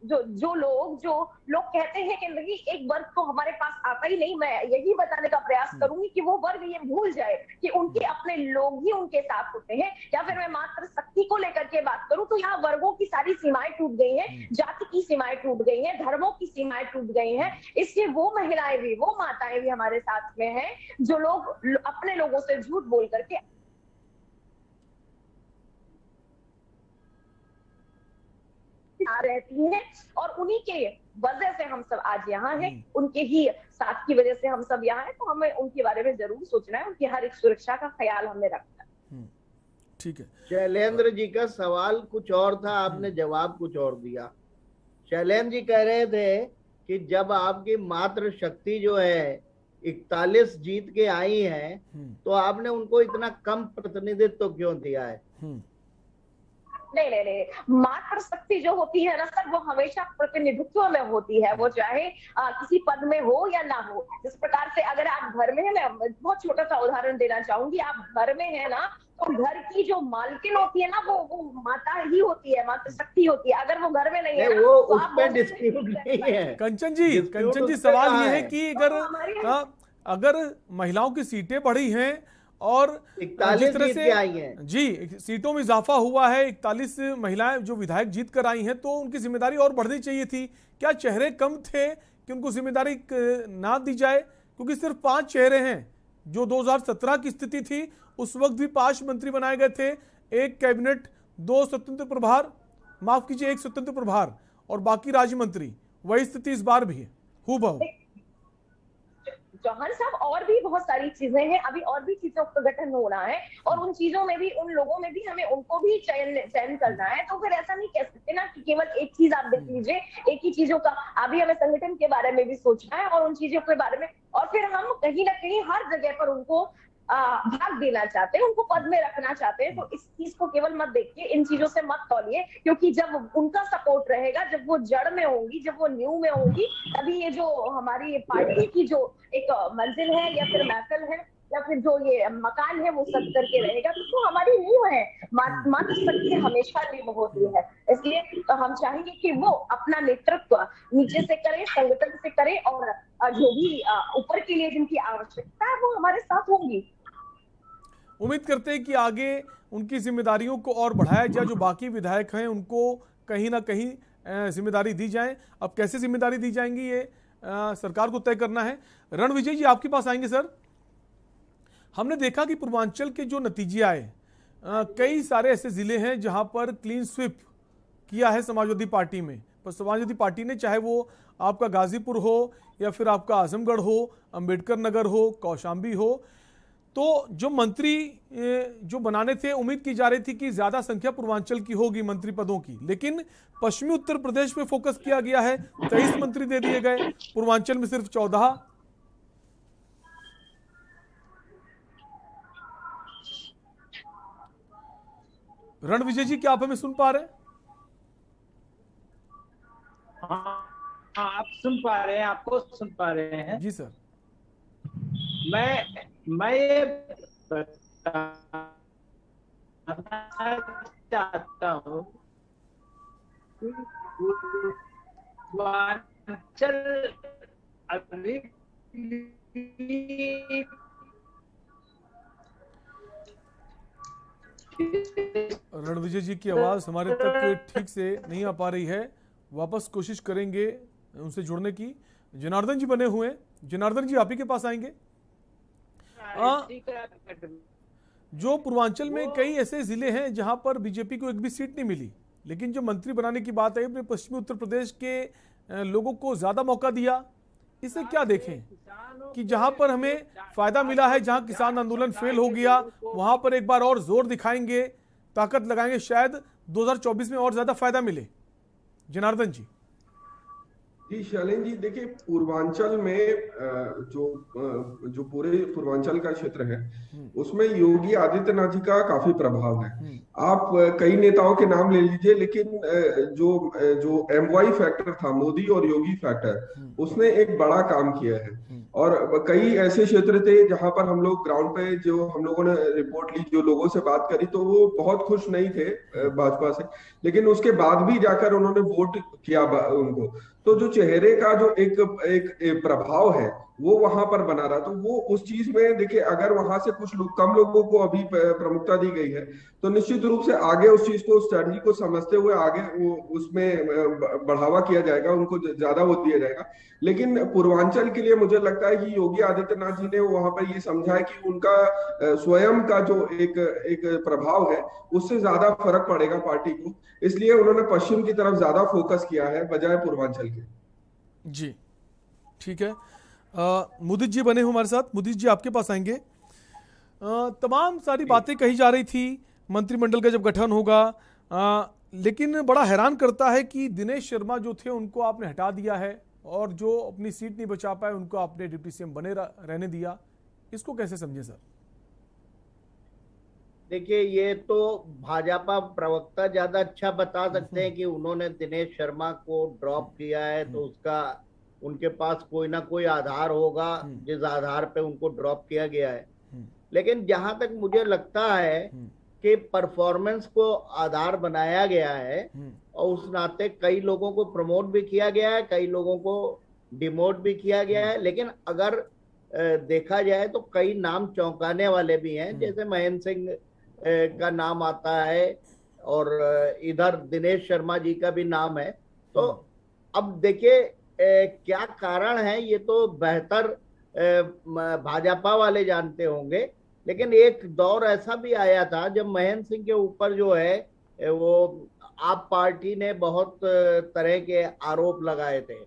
जो लोग कहते हैं कि नहीं, एक वर्ग तो हमारे पास आता ही नहीं। मैं यही बताने का प्रयास करूंगी कि वो वर्ग ये भूल जाए कि उनके अपने लोग ही उनके साथ होते हैं। या फिर मैं मात्र शक्ति को लेकर के बात करूं तो यहाँ वर्गों की सारी सीमाएं टूट गई हैं, जाति की सीमाएं टूट गई हैं, धर्मों की सीमाएं टूट गई हैं। इसलिए वो महिलाएं भी, वो माताएं भी हमारे साथ में हैं जो लोग अपने लोगों से झूठ बोल करके रहती हैं और उन्हीं के वजह से हम सब आज यहाँ हैं। उनके ही साथ की वजह से हम सब यहाँ हैं, तो हमें उनके बारे में जरूर सोचना है, उनकी हर एक सुरक्षा का ख्याल हमें रखना है। ठीक है। शैलेंद्र जी का सवाल कुछ और था, आपने जवाब कुछ और दिया। शैलेंद्र जी कह रहे थे कि जब आपकी मात्र शक्ति जो है 41 जीत के आई है, तो आपने उनको इतना कम प्रतिनिधित्व क्यों दिया है? नहीं, मात्र शक्ति जो होती है ना सर, वो हमेशा प्रतिनिधित्व में होती है, वो चाहे किसी पद में हो या ना हो। जिस प्रकार से अगर आप घर में है, मैं बहुत छोटा सा उदाहरण देना चाहूंगी, आप घर में है ना, तो घर की जो मालकिन होती है ना, वो माता ही होती है, मात्र शक्ति होती है। अगर वो घर में नहीं है ना, वो तो उस आप पर डिस्प्यूट नहीं है। कंचन जी सवाल ये है कि अगर महिलाओं की सीटें बढ़ी हैं और 41 जीत के आई हैं, जी सीटों में इजाफा हुआ है, 41 महिलाएं जो विधायक जीत कर आई हैं, तो उनकी जिम्मेदारी और बढ़नी चाहिए थी। क्या चेहरे कम थे कि उनको जिम्मेदारी ना दी जाए? क्योंकि सिर्फ 5 चेहरे हैं। जो 2017 की स्थिति थी, उस वक्त भी 5 मंत्री बनाए गए थे, 1 कैबिनेट, 2 स्वतंत्र प्रभार, माफ कीजिए 1 स्वतंत्र प्रभार और बाकी राज्य मंत्री। वही स्थिति इस बार भी है, हूबहू। चौहान साहब, और भी बहुत सारी चीजें हैं, अभी और भी चीजों का गठन होना है, और उन चीजों में भी, उन लोगों में भी हमें उनको भी चयन करना है। तो फिर ऐसा नहीं कह सकते ना कि केवल एक चीज आप देख लीजिए, एक ही चीजों का। अभी हमें संगठन के बारे में भी सोचना है और उन चीजों के बारे में, और फिर हम कहीं ना कहीं हर जगह पर उनको भाग देना चाहते हैं, उनको पद में रखना चाहते हैं। तो इस चीज को केवल मत देखिए, इन चीजों से मत तौलिए, क्योंकि जब उनका सपोर्ट रहेगा, जब वो जड़ में होंगी, जब वो न्यू में होंगी, तभी ये जो हमारी पार्टी की जो एक मंजिल है या फिर महफिल है या फिर जो ये मकान है, वो सज करके रहेगा। तो हमारी नींव है, मात्र शक्ति हमेशा नींव होती है। इसलिए तो हम चाहेंगे कि वो अपना नेतृत्व नीचे से करें, संगठन से करें, और जो भी ऊपर के लिए जिनकी आवश्यकता है, वो हमारे साथ होंगी। उम्मीद करते हैं कि आगे उनकी जिम्मेदारियों को और बढ़ाया जाए। जो बाकी विधायक हैं, उनको कहीं ना कहीं जिम्मेदारी दी जाए। अब कैसे जिम्मेदारी दी जाएंगी, ये सरकार को तय करना है। रणविजय जी, आपके पास आएंगे सर। हमने देखा कि पूर्वांचल के जो नतीजे आए, कई सारे ऐसे जिले हैं जहां पर क्लीन स्वीप किया है समाजवादी पार्टी में। पर समाजवादी पार्टी ने, चाहे वो आपका गाजीपुर हो या फिर आपका आजमगढ़ हो, अंबेडकर नगर हो, कौशाम्बी हो, तो जो मंत्री जो बनाने थे, उम्मीद की जा रही थी कि ज्यादा संख्या पूर्वांचल की होगी मंत्री पदों की, लेकिन पश्चिमी उत्तर प्रदेश में फोकस किया गया है। 23 मंत्री दे दिए गए, पूर्वांचल में सिर्फ 14। रणविजय जी, क्या आप हमें सुन पा रहे हैं? हाँ, आप सुन पा रहे हैं, आपको सुन पा रहे हैं। जी सर। मैं ये बताना चाहता हूँ पूर्वांचल अभी रणविजय जी की आवाज हमारे तक ठीक से नहीं आ पा रही है, वापस कोशिश करेंगे उनसे जुड़ने की। जनार्दन जी बने हुए हैं, जनार्दन जी आप ही के पास आएंगे। जो पूर्वांचल में कई ऐसे जिले हैं जहां पर बीजेपी को एक भी सीट नहीं मिली, लेकिन जो मंत्री बनाने की बात है, अपने पश्चिमी उत्तर प्रदेश के लोगों को ज्यादा मौका दिया। इसे क्या देखें कि जहां पर हमें फायदा मिला है, जहां किसान आंदोलन फेल हो गया, वहां पर एक बार और जोर दिखाएंगे, ताकत लगाएंगे, शायद 2024 में और ज्यादा फायदा मिले। जनार्दन जी। जी शैलेंद्र जी, देखिए पूर्वांचल में जो पूरे पूर्वांचल का क्षेत्र है, उसमें योगी आदित्यनाथ जी का काफी प्रभाव है। आप कई नेताओं के नाम ले लीजिए, लेकिन जो MY फैक्टर था, मोदी और योगी फैक्टर, उसने एक बड़ा काम किया है। और कई ऐसे क्षेत्र थे जहां पर हम लोग ग्राउंड पे, जो हम लोगों ने रिपोर्ट ली, जो लोगों से बात करी, तो वो बहुत खुश नहीं थे भाजपा से, लेकिन उसके बाद भी जाकर उन्होंने वोट किया उनको। तो जो चेहरे का जो एक प्रभाव है, वो वहां पर बना रहा। तो वो उस चीज में देखिए, अगर वहां से कुछ कम लोगों को अभी प्रमुखता दी गई है, तो निश्चित रूप से आगे उस चीज को, स्ट्रेटजी को समझते हुए आगे वो उसमें बढ़ावा किया जाएगा, उनको ज्यादा वोट दिया जाएगा। लेकिन पूर्वांचल के लिए मुझे लगता है कि योगी आदित्यनाथ जी ने वहां पर ये समझा है कि उनका स्वयं का जो एक प्रभाव है, उससे ज्यादा फर्क पड़ेगा पार्टी को, इसलिए उन्होंने पश्चिम की तरफ ज्यादा फोकस किया है बजाय पूर्वांचल के। जी ठीक है। मुदित जी बने हो हमारे साथ। मुदित जी आपके पास आएंगे। तमाम सारी बातें कही जा रही थी मंत्रिमंडल का जब गठन होगा, लेकिन बड़ा हैरान करता है कि दिनेश शर्मा जो थे उनको आपने हटा दिया है और जो अपनी सीट नहीं बचा पाए उनको आपने डिप्टी सीएम बने रहने दिया। इसको कैसे समझे सर? देखिए, ये तो भाजपा प्रवक्ता ज्यादा अच्छा बता सकते हैं कि उन्होंने दिनेश शर्मा को ड्रॉप किया है तो उसका उनके पास कोई ना कोई आधार होगा जिस आधार पे उनको ड्रॉप किया गया है। लेकिन जहां तक मुझे लगता है कि परफॉर्मेंस को आधार बनाया गया है और उस नाते कई लोगों को प्रमोट भी किया गया है, कई लोगों को डिमोट भी किया गया है। लेकिन अगर देखा जाए तो कई नाम चौंकाने वाले भी हैं, जैसे महेंद्र सिंह का नाम आता है और इधर दिनेश शर्मा जी का भी नाम है। तो अब देखिए क्या कारण है ये तो बेहतर भाजपा वाले जानते होंगे। लेकिन एक दौर ऐसा भी आया था जब महेंद्र सिंह के ऊपर जो है वो आप पार्टी ने बहुत तरह के आरोप लगाए थे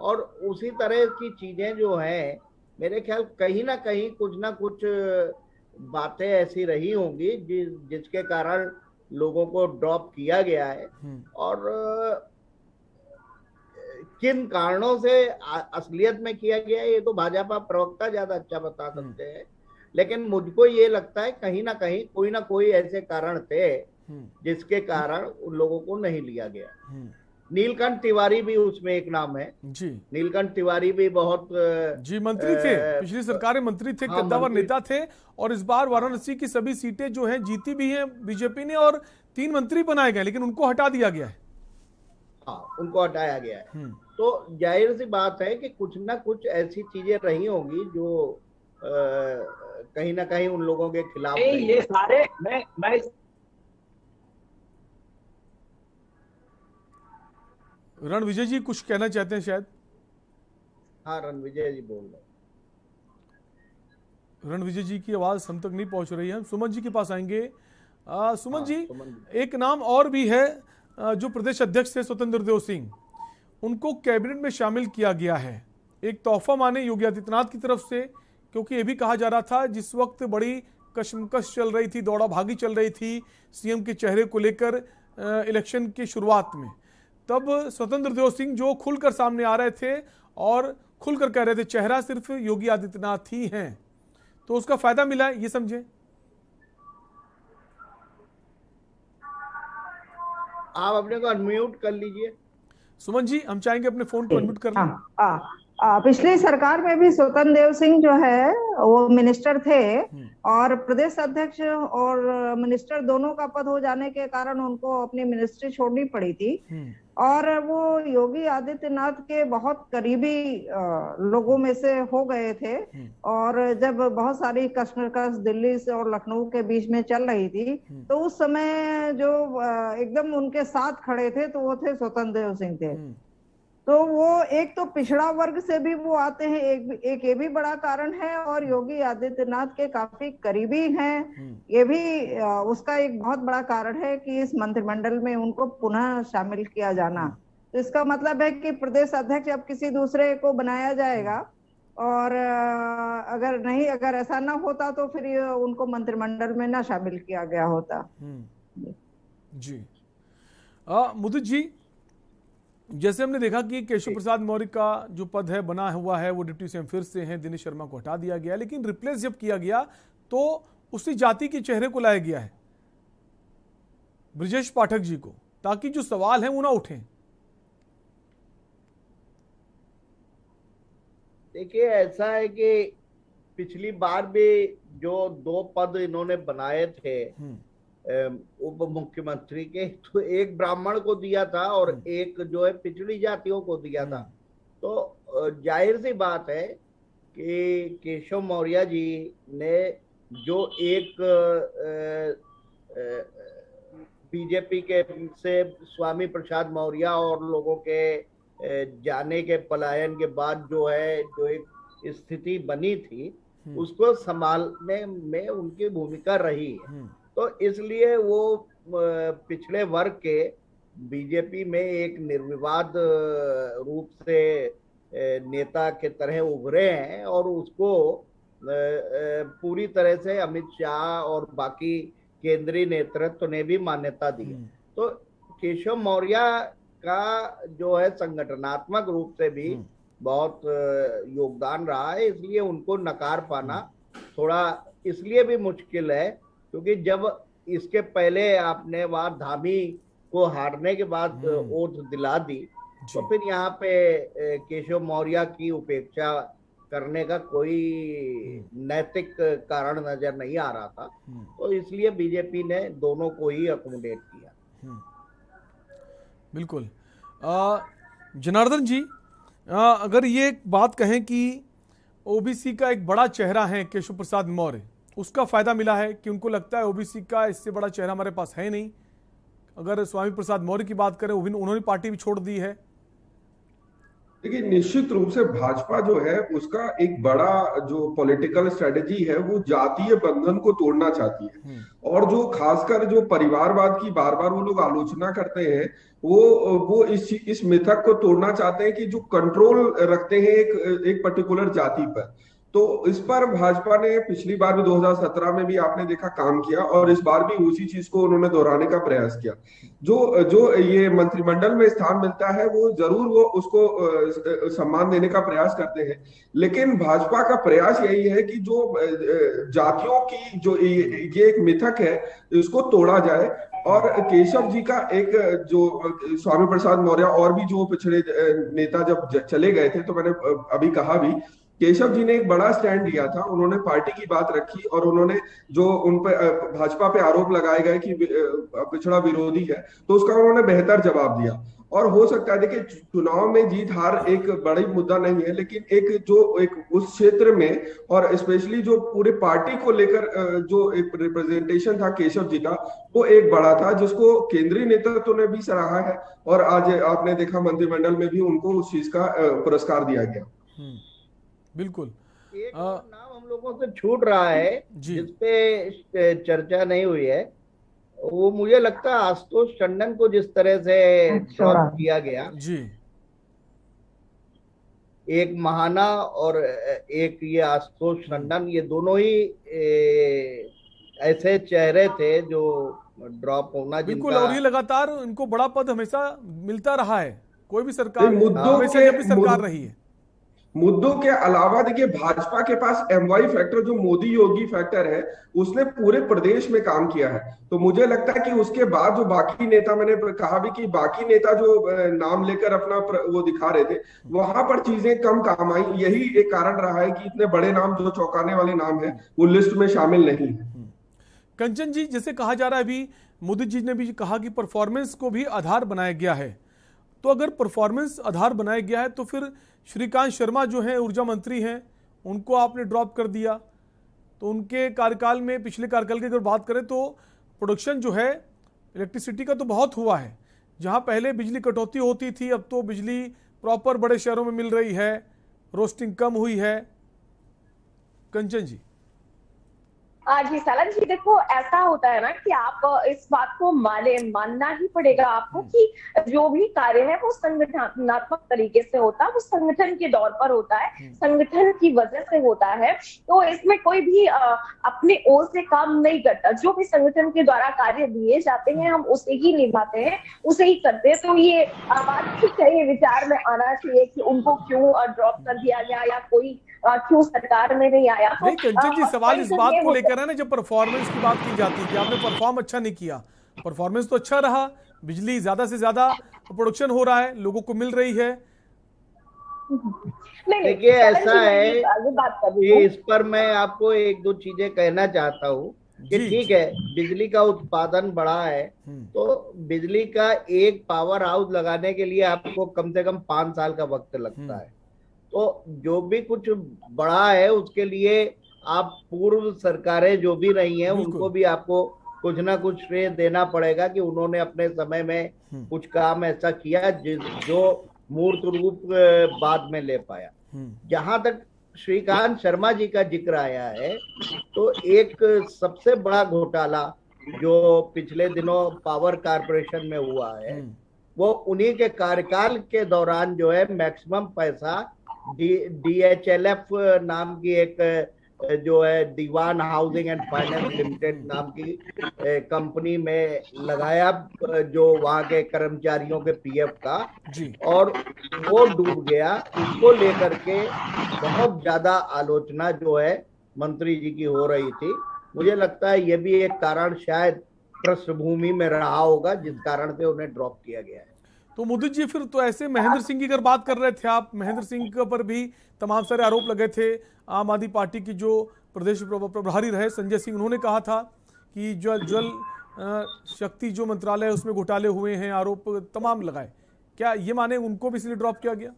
और उसी तरह की चीजें जो हैं मेरे ख्याल कहीं ना कहीं कुछ ना कुछ बातें ऐसी रही होंगी जिसके कारण लोगों को ड्रॉप किया गया है। और किन कारणों से असलियत में किया गया है ये तो भाजपा प्रवक्ता ज्यादा अच्छा बता सकते हैं। लेकिन मुझको ये लगता है कहीं ना कहीं कोई ना कोई ऐसे कारण थे जिसके कारण उन लोगों को नहीं लिया गया। नीलकंठ तिवारी भी उसमें एक नाम है जी। नीलकंठ तिवारी भी बहुत जी मंत्री थे, पिछली सरकार में मंत्री थे, कद्दावर नेता थे और इस बार वाराणसी की सभी सीटें जो हैं जीती भी हैं बीजेपी ने और 3 मंत्री बनाए गए, लेकिन उनको हटा दिया गया है। हाँ, उनको हटाया गया है। तो जाहिर सी बात है कि कुछ ना कुछ ऐसी चीजें रही होंगी जो कहीं ना कहीं उन लोगों के खिलाफ ये सारे मैं रणविजय जी कुछ कहना चाहते हैं शायद। हाँ, रणविजय जी बोल रहे। रणविजय जी की आवाज हम तक नहीं पहुंच रही है। हम सुमन जी के पास आएंगे। सुमन जी, एक नाम और भी है जो प्रदेश अध्यक्ष थे स्वतंत्र देव सिंह, उनको कैबिनेट में शामिल किया गया है। एक तोहफा माने योगी आदित्यनाथ की तरफ से, क्योंकि ये भी कहा जा रहा था जिस वक्त बड़ी कशमकश चल रही थी, दौड़ा भागी चल रही थी सीएम के चेहरे को लेकर इलेक्शन की शुरुआत में, तब स्वतंत्र देव सिंह जो खुलकर सामने आ रहे थे और खुलकर कह रहे थे चेहरा सिर्फ योगी आदित्यनाथ ही हैं, तो उसका फायदा मिला ये समझे। आप अपने को अनम्यूट कर लीजिए। सुमन जी, हम चाहेंगे अपने फोन को अनम्यूट करना। पिछली सरकार में भी स्वतंत्र देव सिंह जो है वो मिनिस्टर थे और प्रदेश अध्यक्ष और मिनिस्टर दोनों का पद हो जाने के कारण उनको अपनी मिनिस्ट्री छोड़नी पड़ी थी और वो योगी आदित्यनाथ के बहुत करीबी लोगों में से हो गए थे। और जब बहुत सारी कशमकश दिल्ली से और लखनऊ के बीच में चल रही थी तो उस समय जो एकदम उनके साथ खड़े थे तो वो थे स्वतंत्र देव सिंह थे। तो वो एक तो पिछड़ा वर्ग से भी वो आते हैं, एक ये भी बड़ा कारण है और योगी आदित्यनाथ के काफी करीबी हैं, ये भी उसका एक बहुत बड़ा कारण है कि इस मंत्रिमंडल में उनको पुनः शामिल किया जाना। तो इसका मतलब है कि प्रदेश अध्यक्ष अब किसी दूसरे को बनाया जाएगा और अगर ऐसा ना होता तो फिर उनको मंत्रिमंडल में ना शामिल किया गया होता। जी मुदित जी, जैसे हमने देखा कि केशव प्रसाद मौर्य का जो पद है बना हुआ है वो डिप्टी सीएम फिर से हैं, दिनेश शर्मा को हटा दिया गया, लेकिन रिप्लेस जब किया गया तो उसी जाति के चेहरे को लाया गया है, ब्रजेश पाठक जी को, ताकि जो सवाल है वो ना उठें। देखिए, ऐसा है कि पिछली बार भी जो 2 पद इन्होंने बनाए थे उप मुख्यमंत्री के, तो एक ब्राह्मण को दिया था और एक जो है पिछड़ी जातियों को दिया था। तो जाहिर सी बात है कि केशव मौर्य जी ने जो एक बीजेपी के से स्वामी प्रसाद मौर्य और लोगों के जाने के पलायन के बाद जो है जो एक स्थिति बनी थी उसको संभालने में उनकी भूमिका रही है। तो इसलिए वो पिछड़े वर्ग के बीजेपी में एक निर्विवाद रूप से नेता के तरह उभरे हैं और उसको पूरी तरह से अमित शाह और बाकी केंद्रीय नेतृत्व ने भी मान्यता दी है। तो केशव मौर्य का जो है संगठनात्मक रूप से भी बहुत योगदान रहा है, इसलिए उनको नकार पाना थोड़ा इसलिए भी मुश्किल है क्योंकि जब इसके पहले आपने वहां धामी को हारने के बाद ओथ दिला दी तो फिर यहाँ पे केशव मौर्य की उपेक्षा करने का कोई नैतिक कारण नजर नहीं आ रहा था, तो इसलिए बीजेपी ने दोनों को ही अकोमोडेट किया। बिल्कुल। जनार्दन जी, अगर ये एक बात कहें कि ओबीसी का एक बड़ा चेहरा है केशव प्रसाद मौर्य, उसका फायदा मिला है कि उनको लगता है ओबीसी का इससे बड़ा चेहरा हमारे पास है नहीं। अगर स्वामी प्रसाद मौर्य की बात करें, उन्होंने पार्टी भी छोड़ दी है। देखिए, निश्चित रूप से भाजपा जो है उसका एक बड़ा जो पॉलिटिकल स्ट्रेटेजी है वो जातीय बंधन को तोड़ना चाहती है, और जो खासकर जो परिवारवाद की बार बार वो लोग आलोचना करते हैं वो इस मिथक को तोड़ना चाहते हैं कि जो कंट्रोल रखते हैं एक पर्टिकुलर जाति पर। तो इस पर भाजपा ने पिछली बार भी 2017 में भी आपने देखा काम किया और इस बार भी उसी चीज को उन्होंने दोहराने का प्रयास किया। जो ये मंत्रिमंडल में स्थान मिलता है वो जरूर वो उसको सम्मान देने का प्रयास करते हैं, लेकिन भाजपा का प्रयास यही है कि जो जातियों की जो ये एक मिथक है इसको तोड़ा जाए। और केशव जी का एक जो स्वामी प्रसाद मौर्य और भी जो पिछड़े नेता जब चले गए थे, तो मैंने अभी कहा भी केशव जी ने एक बड़ा स्टैंड लिया था, उन्होंने पार्टी की बात रखी और उन्होंने जो उन पर भाजपा पे आरोप लगाए गए कि पिछड़ा विरोधी है, तो उसका उन्होंने बेहतर जवाब दिया। और हो सकता है, देखिए, चुनाव में जीत हार एक बड़ी मुद्दा नहीं है, लेकिन एक उस क्षेत्र में और स्पेशली जो पूरे पार्टी को लेकर जो एक रिप्रेजेंटेशन था केशव जी का, वो एक बड़ा था जिसको केंद्रीय नेतृत्व ने भी सराहा है और आज आपने देखा मंत्रिमंडल में भी उनको उस चीज का पुरस्कार दिया गया। बिल्कुल। एक नाम हम लोगों से छूट रहा है जिसपे चर्चा नहीं हुई है, वो मुझे लगता है आशुतोष टंडन को जिस तरह से ड्रॉप किया गया जी, एक महाना और एक ये आशुतोष टंडन, ये दोनों ही ऐसे चेहरे थे जो ड्रॉप होना। बिल्कुल। और ये लगातार इनको बड़ा पद हमेशा मिलता रहा है, कोई भी सरकार हमेशा जब भी सरकार रही है। मुद्दों के अलावा देखिए, भाजपा के पास MY फैक्टर जो मोदी योगी फैक्टर है उसने पूरे प्रदेश में काम किया है। तो मुझे लगता है कि उसके बाद जो बाकी नेता, मैंने कहा भी कि बाकी नेता जो नाम लेकर अपना वो दिखा रहे थे, वहां पर चीजें कम काम आई। यही एक कारण रहा है कि इतने बड़े नाम जो चौंकाने वाले नाम है वो लिस्ट में शामिल नहीं है। कंचन जी, जैसे कहा जा रहा है, अभी मोदी जी ने भी कहा कि परफॉर्मेंस को भी आधार बनाया गया है, तो अगर परफॉर्मेंस आधार बनाया गया है तो फिर श्रीकांत शर्मा जो हैं ऊर्जा मंत्री हैं, उनको आपने ड्रॉप कर दिया, तो उनके कार्यकाल में, पिछले कार्यकाल की अगर बात करें तो प्रोडक्शन जो है इलेक्ट्रिसिटी का तो बहुत हुआ है। जहां पहले बिजली कटौती होती थी, अब तो बिजली प्रॉपर बड़े शहरों में मिल रही है, रोस्टिंग कम हुई है। कंचन जी। जी सालन जी, देखो ऐसा होता है ना कि आप इस बात को मानना ही पड़ेगा आपको कि जो भी कार्य है वो संगठनात्मक तरीके से होता है, वो संगठन के दौर पर होता है, संगठन की वजह से होता है। तो इसमें कोई भी अपने ओर से काम नहीं करता, जो भी संगठन के द्वारा कार्य दिए जाते हैं हम उसे ही निभाते हैं, उसे ही करते हैं। तो ये बात ठीक है, ये विचार में आना चाहिए कि उनको क्यों ड्रॉप कर दिया गया या कोई क्यों सरकार में नहीं आया। नहीं कंचन जी, सवाल इस बात को लेकर है ना, जब परफॉर्मेंस की बात की जाती है कि आपने परफॉर्म अच्छा नहीं किया, परफॉर्मेंस तो अच्छा रहा, बिजली ज्यादा से ज्यादा प्रोडक्शन हो रहा है, लोगों को मिल रही है। देखिए, ऐसा है कि इस पर मैं आपको एक दो चीजें कहना चाहता हूँ कि ठीक है, बिजली का उत्पादन बढ़ा है, तो बिजली का एक पावर हाउस लगाने के लिए आपको कम से कम 5 साल का वक्त लगता है। तो जो भी कुछ बड़ा है उसके लिए आप पूर्व सरकारें जो भी रही हैं उनको भी आपको कुछ ना कुछ श्रेय देना पड़ेगा कि उन्होंने अपने समय में कुछ काम ऐसा किया जो मूर्त रूप बाद में ले पाया। जहां तक श्रीकांत शर्मा जी का जिक्र आया है, तो एक सबसे बड़ा घोटाला जो पिछले दिनों पावर कारपोरेशन में हुआ है, वो उन्हीं के कार्यकाल के दौरान जो है मैक्सिमम पैसा DHLF नाम की एक जो है दीवान हाउसिंग एंड फाइनेंस लिमिटेड नाम की कंपनी में लगाया, जो वहां के कर्मचारियों के PF का, और वो डूब गया। इसको लेकर के बहुत ज्यादा आलोचना जो है मंत्री जी की हो रही थी। मुझे लगता है ये भी एक कारण शायद पृष्ठभूमि में रहा होगा जिस कारण से उन्हें ड्रॉप किया गया है। तो मुदित जी, फिर तो ऐसे महेंद्र सिंह की अगर बात कर रहे थे आप, महेंद्र सिंह पर भी तमाम सारे आरोप लगे थे। आम आदमी पार्टी की जो प्रदेश प्रभारी रहे संजय सिंह, उन्होंने कहा था कि जल शक्ति जो मंत्रालय है उसमें घोटाले हुए हैं, आरोप तमाम लगाए। क्या ये माने उनको भी इसलिए ड्रॉप किया गया?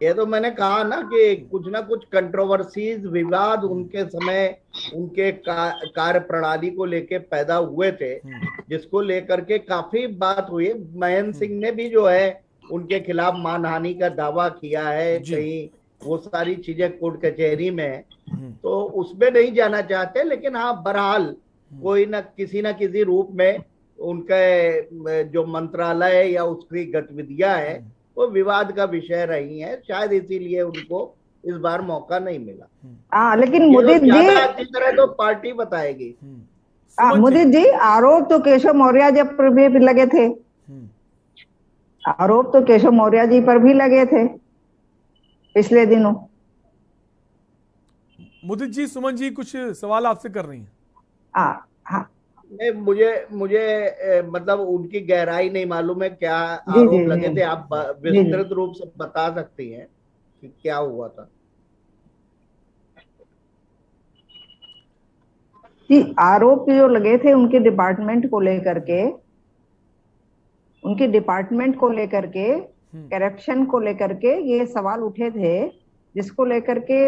ये तो मैंने कहा ना कि कुछ ना कुछ कंट्रोवर्सीज, विवाद उनके समय उनके कार्य प्रणाली को लेके पैदा हुए थे, जिसको लेकर के काफी बात हुई। महेंद्र सिंह ने भी जो है उनके खिलाफ मानहानि का दावा किया है, कहीं वो सारी चीजें कोर्ट कचहरी में, तो उसमें नहीं जाना चाहते। लेकिन हाँ, बहरहाल कोई ना किसी रूप में उनके जो मंत्रालय या उसकी गतिविधियां है वो विवाद का विषय रही है। शायद इसीलिए उनको इस बार मौका नहीं मिला। लेकिन मुदित जी अच्छी तरह तो पार्टी बताएगी। मुदित जी, आरोप तो केशव मौर्य जी पर भी लगे थे, आरोप तो केशव मौर्य जी पर भी लगे थे पिछले दिनों। मुदित जी, सुमन जी कुछ सवाल आपसे कर रही हैं। हाँ, नहीं, मुझे मतलब उनकी गहराई नहीं मालूम है, क्या आरोप लगे थे। आप विस्तृत रूप से बता सकती हैं कि क्या हुआ था? जी, आरोप जो लगे थे उनके डिपार्टमेंट को लेकर के, करप्शन को लेकर के ये सवाल उठे थे, जिसको लेकर के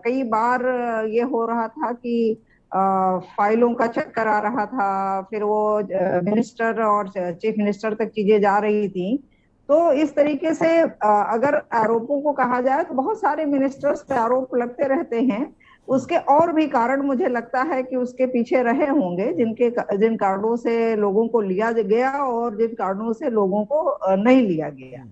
कई बार ये हो रहा था कि फाइलों का चक्कर आ रहा था, फिर वो मिनिस्टर और चीफ मिनिस्टर तक चीजें जा रही थी। तो इस तरीके से अगर आरोपों को कहा जाए तो बहुत सारे मिनिस्टर्स पे आरोप लगते रहते हैं। उसके और भी कारण मुझे लगता है कि उसके पीछे रहे होंगे, जिन कारणों से लोगों को लिया गया और जिन कारणों से लोगों को नहीं लिया गया।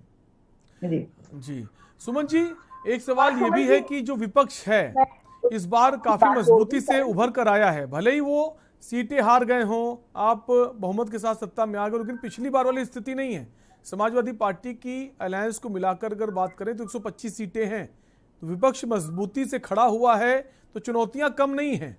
जी सुमन जी, एक सवाल ये भी है कि जो विपक्ष है इस बार काफी मजबूती से उभर कर आया है। भले ही वो सीटें हार गए हों, आप बहुमत के साथ सत्ता में आ गए, लेकिन पिछली बार वाली स्थिति नहीं है। समाजवादी पार्टी की अलायंस को मिलाकर अगर बात करें तो 125 सीटें हैं, तो विपक्ष मजबूती से खड़ा हुआ है, तो चुनौतियां कम नहीं हैं।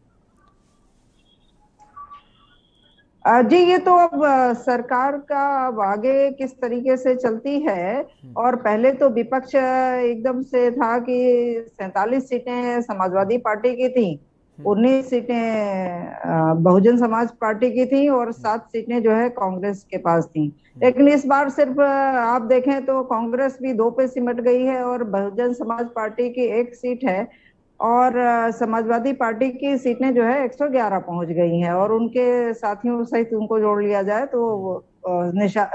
जी, ये तो अब सरकार का आगे किस तरीके से चलती है। और पहले तो विपक्ष एकदम से था कि 47 सीटें समाजवादी पार्टी की थी, 19 सीटें बहुजन समाज पार्टी की थी और 7 सीटें जो है कांग्रेस के पास थी। लेकिन इस बार सिर्फ आप देखें तो कांग्रेस भी 2 पे सिमट गई है और बहुजन समाज पार्टी की 1 सीट है, और समाजवादी पार्टी की सीटें जो है 111 पहुंच गई हैं। और उनके साथियों सहित उनको जोड़ लिया जाए तो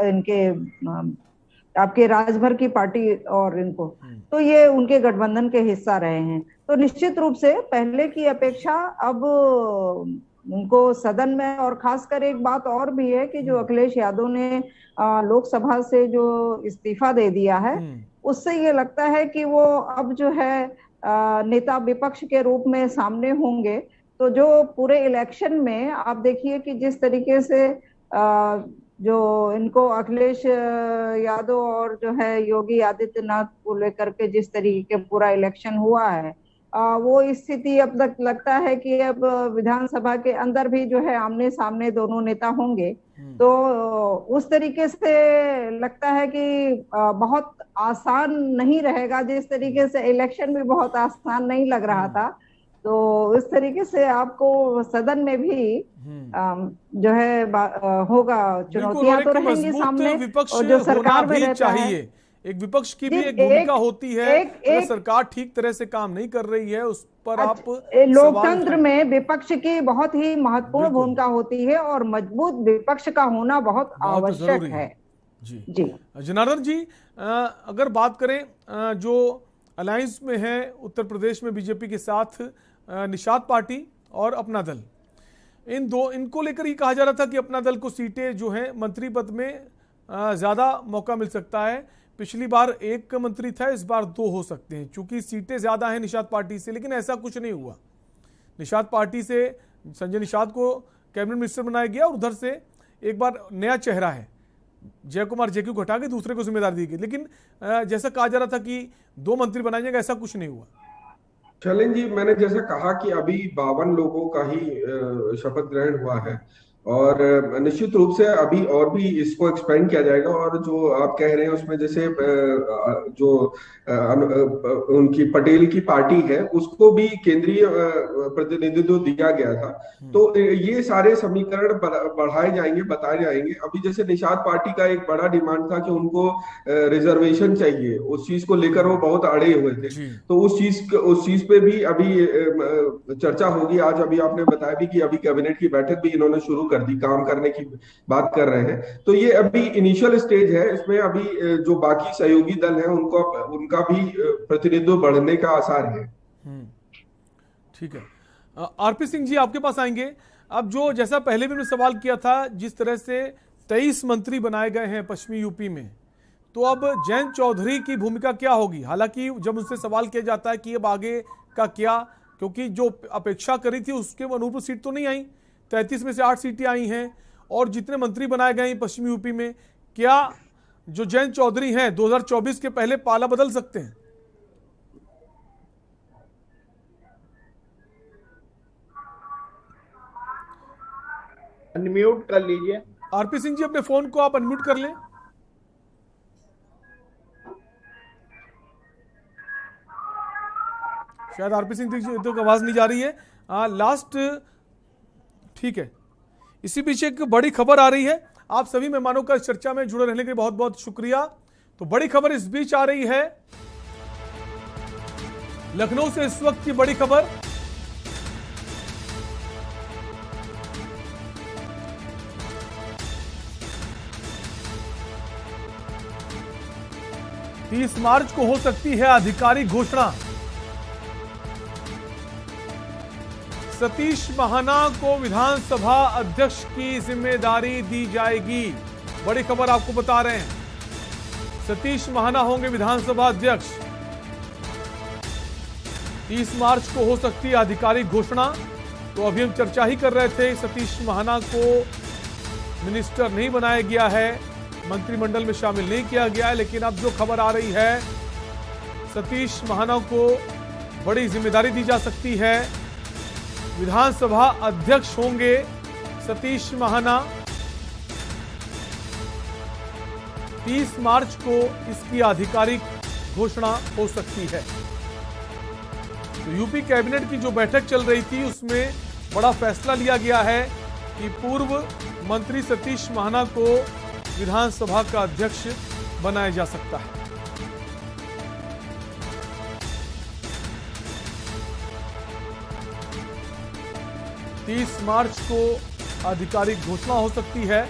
इनके आपके राजभर की पार्टी और इनको, तो ये उनके गठबंधन के हिस्सा रहे हैं। तो निश्चित रूप से पहले की अपेक्षा अब उनको सदन में, और खासकर एक बात और भी है कि जो अखिलेश यादव ने लोकसभा से जो इस्तीफा दे दिया है, उससे ये लगता है कि वो अब जो है नेता विपक्ष के रूप में सामने होंगे। तो जो पूरे इलेक्शन में आप देखिए कि जिस तरीके से जो इनको अखिलेश यादव और जो है योगी आदित्यनाथ को लेकर के जिस तरीके के पूरा इलेक्शन हुआ है, वो स्थिति अब तक लगता है कि अब विधानसभा के अंदर भी जो है आमने सामने दोनों नेता होंगे। तो उस तरीके से लगता है कि बहुत आसान नहीं रहेगा, जिस तरीके से इलेक्शन भी बहुत आसान नहीं लग रहा था। तो इस तरीके से आपको सदन में भी जो है होगा, चुनौतियां तो रहेंगी सामने। और जो सरकार में रहता है, एक विपक्ष की भी एक भूमिका होती है। अगर सरकार ठीक तरह से काम नहीं कर रही है उस पर आप लोकतंत्र में विपक्ष की बहुत ही महत्वपूर्ण भूमिका होती है और मजबूत विपक्ष का होना बहुत आवश्यक है। जी जनार्दन जी, अगर बात करें जो अलायंस में है उत्तर प्रदेश में बीजेपी के साथ निषाद पार्टी और अपना दल, इनको लेकर ही कहा जा रहा था कि अपना दल को सीटें जो हैं मंत्री पद में ज़्यादा मौका मिल सकता है। पिछली बार एक मंत्री था, इस बार 2 हो सकते हैं, क्योंकि सीटें ज्यादा हैं निषाद पार्टी से। लेकिन ऐसा कुछ नहीं हुआ। निषाद पार्टी से संजय निषाद को कैबिनेट मिनिस्टर बनाया गया और उधर से एक बार नया चेहरा है जय कुमार जेक्यू को हटा के दूसरे को जिम्मेदारी दी गई। लेकिन जैसा कहा जा रहा था कि 2 मंत्री बनाए जाएंगे, ऐसा कुछ नहीं हुआ। शैलेंद्र जी, मैंने जैसा कहा कि अभी 52 लोगों का ही शपथ ग्रहण हुआ है और निश्चित रूप से अभी और भी इसको एक्सपेंड किया जाएगा। और जो आप कह रहे हैं उसमें जैसे जो उनकी पटेल की पार्टी है उसको भी केंद्रीय प्रतिनिधित्व दिया गया था। तो ये सारे समीकरण बढ़ाए जाएंगे, बताए जाएंगे। अभी जैसे निषाद पार्टी का एक बड़ा डिमांड था कि उनको रिजर्वेशन चाहिए, उस चीज को लेकर वो बहुत अड़े हुए थे। तो उस चीज पे भी अभी चर्चा होगी। आज अभी आपने बताया भी कि अभी कैबिनेट की बैठक भी इन्होंने शुरू कर दी, काम करने की बात कर रहे हैं। तो ये अभी इनिशियल स्टेज है, इसमें अभी जो बाकी सहयोगी दल हैं उनका भी प्रतिनिधित्व बढ़ने का आसार है। ठीक है, आरपी सिंह जी आपके पास आएंगे। अब जो जैसा पहले भी मैंने सवाल किया था, जिस तरह से 23 मंत्री बनाए गए हैं पश्चिमी यूपी में, तो अब जयंत चौधरी की भूमिका क्या होगी? हालांकि जब उनसे सवाल किया जाता है कि अब आगे का क्या, क्योंकि जो अपेक्षा करी थी उसके अनुरूप सीट तो नहीं आई, 33 में से 8 सीटें आई हैं और जितने मंत्री बनाए गए हैं पश्चिमी यूपी में, क्या जो जयंत चौधरी हैं 2024 के पहले पाला बदल सकते हैं? अनम्यूट कर लीजिए आरपी सिंह जी, अपने फोन को आप अनम्यूट कर लें। शायद आरपी सिंह जी तो आवाज नहीं जा रही है। लास्ट, ठीक है। इसी पीछे एक बड़ी खबर आ रही है। आप सभी मेहमानों का इस चर्चा में जुड़े रहने के लिए बहुत बहुत शुक्रिया। तो बड़ी खबर इस बीच आ रही है, लखनऊ से इस वक्त की बड़ी खबर। तीस मार्च को हो सकती है आधिकारिक घोषणा। सतीश महाना को विधानसभा अध्यक्ष की जिम्मेदारी दी जाएगी। बड़ी खबर आपको बता रहे हैं, सतीश महाना होंगे विधानसभा अध्यक्ष। 30 मार्च को हो सकती है आधिकारिक घोषणा। तो अभी हम चर्चा ही कर रहे थे, सतीश महाना को मिनिस्टर नहीं बनाया गया है, मंत्रिमंडल में शामिल नहीं किया गया है, लेकिन अब जो खबर आ रही है, सतीश महाना को बड़ी जिम्मेदारी दी जा सकती है। विधानसभा अध्यक्ष होंगे सतीश महाना। 30 मार्च को इसकी आधिकारिक घोषणा हो सकती है। तो यूपी कैबिनेट की जो बैठक चल रही थी उसमें बड़ा फैसला लिया गया है कि पूर्व मंत्री सतीश महाना को विधानसभा का अध्यक्ष बनाया जा सकता है। तीस मार्च को आधिकारिक घोषणा हो सकती है।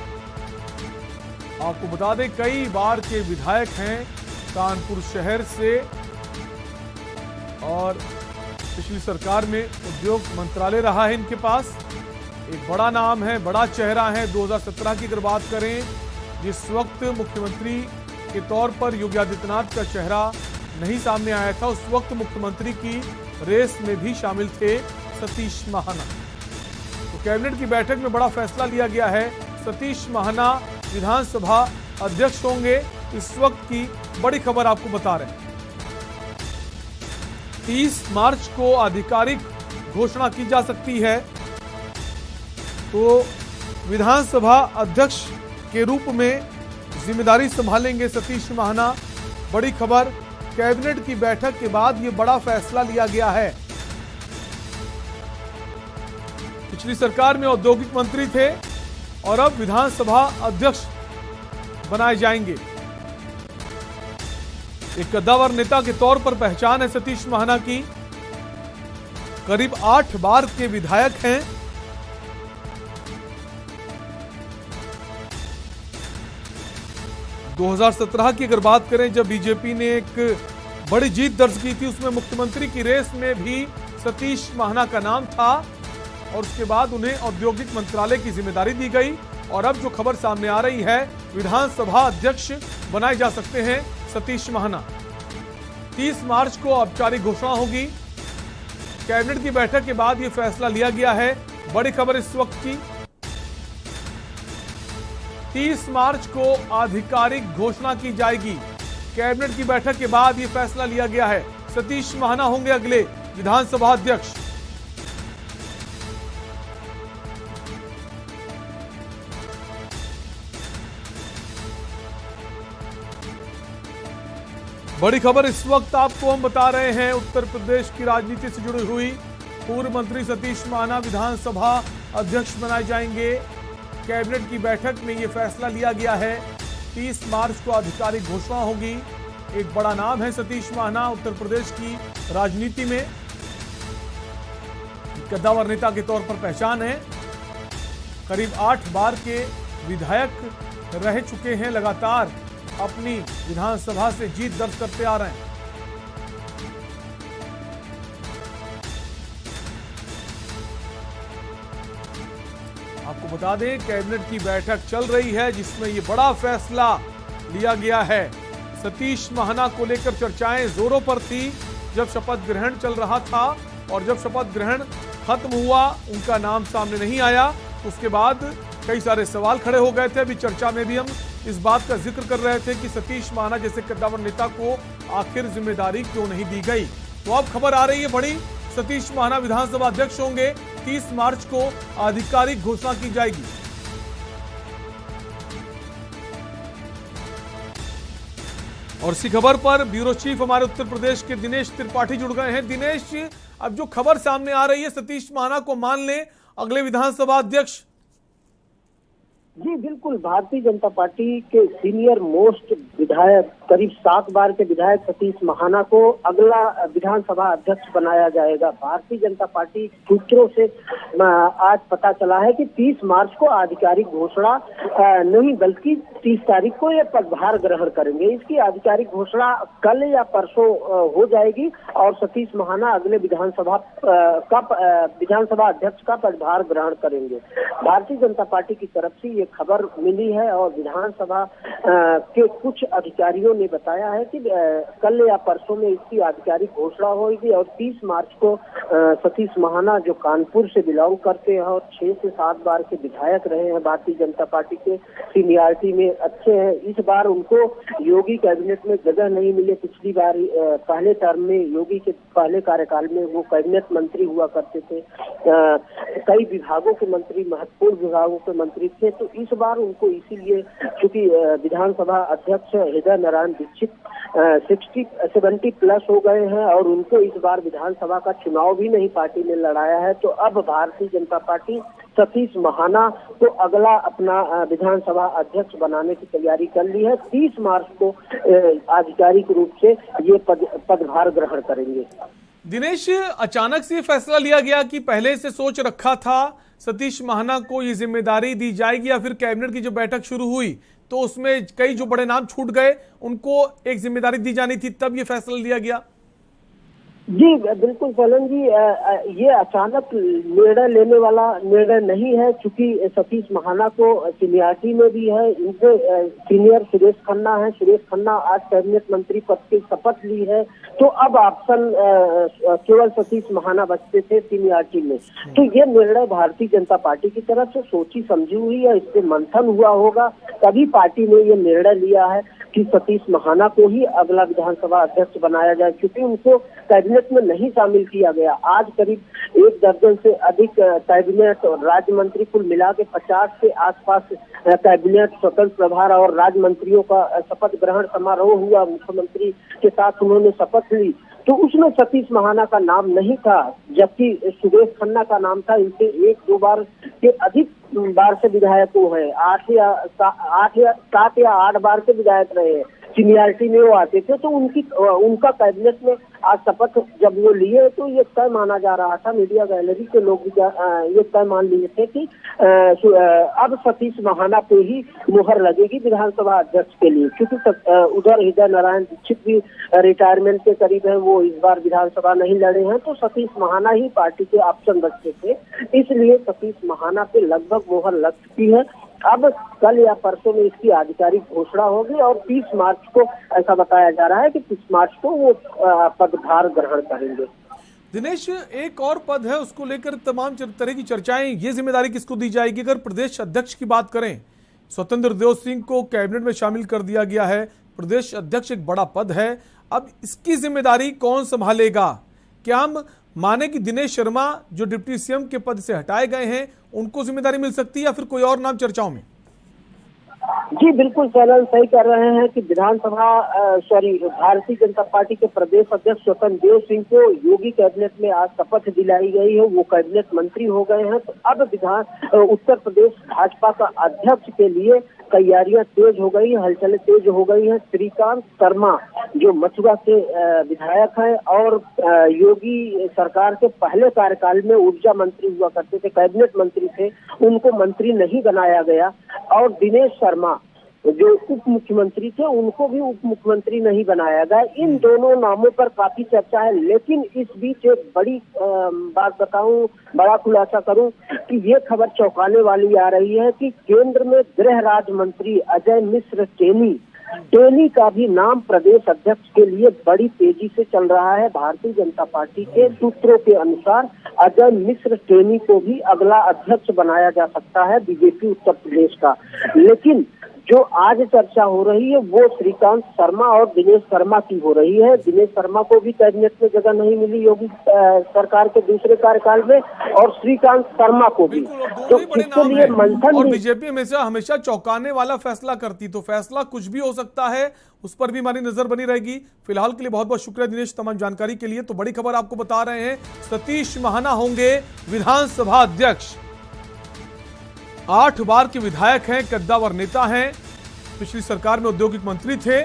आपको बता दें, कई बार के विधायक हैं कानपुर शहर से और पिछली सरकार में उद्योग मंत्रालय रहा है इनके पास। एक बड़ा नाम है, बड़ा चेहरा है। 2017 की अगर बात करें, जिस वक्त मुख्यमंत्री के तौर पर योगी आदित्यनाथ का चेहरा नहीं सामने आया था, उस वक्त मुख्यमंत्री की रेस में भी शामिल थे सतीश महाना। तो कैबिनेट की बैठक में बड़ा फैसला लिया गया है, सतीश महाना विधानसभा अध्यक्ष होंगे। इस वक्त की बड़ी खबर आपको बता रहे हैं, 30 मार्च को आधिकारिक घोषणा की जा सकती है। तो विधानसभा अध्यक्ष के रूप में जिम्मेदारी संभालेंगे सतीश महाना। बड़ी खबर, कैबिनेट की बैठक के बाद ये बड़ा फैसला लिया गया है। पिछली सरकार में औद्योगिक मंत्री थे और अब विधानसभा अध्यक्ष बनाए जाएंगे। एक कद्दावर नेता के तौर पर पहचान है सतीश महाना की। करीब 8 बार के विधायक हैं। दो 2017 की अगर बात करें, जब बीजेपी ने एक बड़ी जीत दर्ज की थी, उसमें मुख्यमंत्री की रेस में भी सतीश महाना का नाम था और उसके बाद उन्हें औद्योगिक मंत्रालय की जिम्मेदारी दी गई। और अब जो खबर सामने आ रही है, विधानसभा अध्यक्ष बनाए जा सकते हैं सतीश महाना। 30 मार्च को औपचारिक घोषणा होगी। कैबिनेट की बैठक के बाद यह फैसला लिया गया है। बड़ी खबर इस वक्त की, 30 मार्च को आधिकारिक घोषणा की जाएगी। कैबिनेट की बैठक के बाद यह फैसला लिया गया है। सतीश महाना होंगे अगले विधानसभा अध्यक्ष। बड़ी खबर इस वक्त आपको हम बता रहे हैं उत्तर प्रदेश की राजनीति से जुड़ी हुई। पूर्व मंत्री सतीश महाना विधानसभा अध्यक्ष बनाए जाएंगे। कैबिनेट की बैठक में यह फैसला लिया गया है। 30 मार्च को आधिकारिक घोषणा होगी। एक बड़ा नाम है सतीश महाना उत्तर प्रदेश की राजनीति में। कद्दावर नेता के तौर पर पहचान है। करीब 8 बार के विधायक रह चुके हैं। लगातार अपनी विधानसभा से जीत दर्ज करते आ रहे हैं। आपको बता दें कैबिनेट की बैठक चल रही है जिसमें यह बड़ा फैसला लिया गया है। सतीश महाना को लेकर चर्चाएं जोरों पर थी जब शपथ ग्रहण चल रहा था, और जब शपथ ग्रहण खत्म हुआ उनका नाम सामने नहीं आया। उसके बाद कई सारे सवाल खड़े हो गए थे। अभी चर्चा में भी हम इस बात का जिक्र कर रहे थे कि सतीश महाना जैसे कद्दावर नेता को आखिर जिम्मेदारी क्यों नहीं दी गई। तो अब खबर आ रही है बड़ी, सतीश महाना विधानसभा अध्यक्ष होंगे। 30 मार्च को आधिकारिक घोषणा की जाएगी। और इसी खबर पर ब्यूरो चीफ हमारे उत्तर प्रदेश के दिनेश त्रिपाठी जुड़ गए हैं। दिनेश, अब जो खबर सामने आ रही है सतीश महाना को मान लें अगले विधानसभा अध्यक्ष। जी बिल्कुल, भारतीय जनता पार्टी के सीनियर मोस्ट विधायक, करीब 7 बार के विधायक सतीश महाना को अगला विधानसभा अध्यक्ष बनाया जाएगा। भारतीय जनता पार्टी सूत्रों से आज पता चला है कि 30 मार्च को आधिकारिक घोषणा नहीं बल्कि 30 तारीख को ये पदभार ग्रहण करेंगे। इसकी आधिकारिक घोषणा कल या परसों हो जाएगी और सतीश महाना अगले विधानसभा अध्यक्ष का पदभार ग्रहण करेंगे। भारतीय जनता पार्टी की तरफ से ये खबर मिली है और विधानसभा के कुछ अधिकारियों ने बताया है कि कल या परसों में इसकी आधिकारिक घोषणा होगी और 30 मार्च को सतीश महाना जो कानपुर से बिलोंग करते हैं और 6 से 7 बार के विधायक रहे हैं, भारतीय जनता पार्टी के सीनियरिटी में अच्छे हैं। इस बार उनको योगी कैबिनेट में जगह नहीं मिली। पिछली बार पहले टर्म में योगी के पहले कार्यकाल में वो कैबिनेट मंत्री हुआ करते थे, कई विभागों के मंत्री, महत्वपूर्ण विभागों के मंत्री थे। तो इस बार उनको इसीलिए चूंकि विधानसभा अध्यक्ष हृदय नारायण दीक्षित 70 प्लस हो गए हैं और उनको इस बार विधानसभा का चुनाव भी नहीं पार्टी ने लड़ाया है, तो अब भारतीय जनता पार्टी सतीश महाना को अगला अपना विधानसभा अध्यक्ष बनाने की तैयारी कर ली है। 30 मार्च को आधिकारिक रूप से ये पदभार ग्रहण करेंगे। दिनेश, अचानक से फैसला लिया गया कि पहले से सोच रखा था सतीश महाना को ये जिम्मेदारी दी जाएगी, या फिर कैबिनेट की जो बैठक शुरू हुई तो उसमें कई जो बड़े नाम छूट गए उनको एक जिम्मेदारी दी जानी थी, तब ये फैसला लिया गया? जी बिल्कुल फलन जी, ये अचानक निर्णय लेने वाला निर्णय नहीं है, क्योंकि सतीश महाना को सीनियरिटी में भी है। इनसे सीनियर सुरेश खन्ना है। सुरेश खन्ना आज कैबिनेट मंत्री पद की शपथ ली है, तो अब ऑप्शन केवल सतीश महाना बचते थे सीनियरिटी में। तो ये निर्णय भारतीय जनता पार्टी की तरफ से सोची समझी हुई है, इस पे मंथन हुआ होगा, तभी पार्टी ने ये निर्णय लिया है कि सतीश महाना को ही अगला विधानसभा अध्यक्ष बनाया जाए, क्योंकि उनको कैबिनेट में नहीं शामिल किया गया। आज करीब 1 दर्जन से अधिक कैबिनेट और राज्य मंत्री कुल मिला के 50 के आसपास कैबिनेट, स्वतंत्र प्रभार और राज्य मंत्रियों का शपथ ग्रहण समारोह हुआ। मुख्यमंत्री के साथ उन्होंने शपथ ली, तो उसमें सतीश महाना का नाम नहीं था, जबकि सुरेश खन्ना का नाम था। इनसे 1-2 बार के अधिक बार से विधायक वो है, 7 या 8 बार के विधायक रहे हैं। सीनियरिटी में वो आते थे, तो उनका कैबिनेट में आज शपथ जब वो लिए तो ये तय माना जा रहा था, मीडिया गैलरी के लोग भी ये तय मान लिए थे कि अब सतीश महाना पे ही मुहर लगेगी विधानसभा अध्यक्ष के लिए, क्योंकि उधर हृदय नारायण दीक्षित भी रिटायरमेंट के करीब है, वो इस बार विधानसभा नहीं लड़े हैं, तो सतीश महाना ही पार्टी के ऑप्शन बचते थे। इसलिए सतीश महाना पे लगभग मुहर लग चुकी है। अब कल या परसों में इसकी आधिकारिक घोषणा होगी और 30 मार्च को ऐसा बताया जा रहा है कि 30 मार्च को वो पदभार ग्रहण करेंगे। दिनेश, एक और पद है, उसको लेकर तमाम तरह की चर्चाएं, ये जिम्मेदारी किसको दी जाएगी? अगर प्रदेश अध्यक्ष की बात करें, स्वतंत्र देव सिंह को कैबिनेट में शामिल कर दिया गया है, प्रदेश अध्यक्ष एक बड़ा पद है, अब इसकी जिम्मेदारी कौन संभालेगा? क्या हम माने कि दिनेश शर्मा जो डिप्टी सीएम के पद से हटाए गए हैं उनको जिम्मेदारी मिल सकती है या फिर कोई और नाम चर्चाओं में? जी बिल्कुल सैलान सही कर रहे हैं कि भारतीय जनता पार्टी के प्रदेश अध्यक्ष स्वतंत्र देव सिंह को योगी कैबिनेट में आज शपथ दिलाई गई है, वो कैबिनेट मंत्री हो गए हैं। तो अब उत्तर प्रदेश भाजपा का अध्यक्ष के लिए तैयारियां तेज हो गई, हलचलें तेज हो गई हैं। श्रीकांत शर्मा जो मथुरा के विधायक हैं और योगी सरकार के पहले कार्यकाल में ऊर्जा मंत्री हुआ करते थे, कैबिनेट मंत्री थे, उनको मंत्री नहीं बनाया गया। और दिनेश शर्मा जो उप मुख्यमंत्री थे उनको भी उप मुख्यमंत्री नहीं बनाया गया। इन दोनों नामों पर काफी चर्चा है, लेकिन इस बीच एक बड़ी बात बताऊं, बड़ा खुलासा करूं कि ये खबर चौंकाने वाली आ रही है कि केंद्र में गृह राज्य मंत्री अजय मिश्र टेनी का भी नाम प्रदेश अध्यक्ष के लिए बड़ी तेजी से चल रहा है। भारतीय जनता पार्टी के सूत्रों के अनुसार अजय मिश्र टेनी को भी अगला अध्यक्ष बनाया जा सकता है बीजेपी उत्तर प्रदेश का। लेकिन जो आज चर्चा हो रही है वो श्रीकांत शर्मा और दिनेश शर्मा की हो रही है। दिनेश शर्मा को भी कैबिनेट में जगह नहीं मिली योगी सरकार के दूसरे कार्यकाल में, और श्रीकांत शर्मा को भी। तो इसके लिए मंथन, और बीजेपी हमेशा चौंकाने वाला फैसला करती, तो फैसला कुछ भी हो सकता है, उस पर भी हमारी नजर बनी रहेगी। फिलहाल के लिए बहुत बहुत शुक्रिया दिनेश तमाम जानकारी के लिए। तो बड़ी खबर आपको बता रहे हैं, सतीश महाना होंगे विधानसभा अध्यक्ष। 8 बार के विधायक हैं, कद्दावर नेता हैं, पिछली सरकार में औद्योगिक मंत्री थे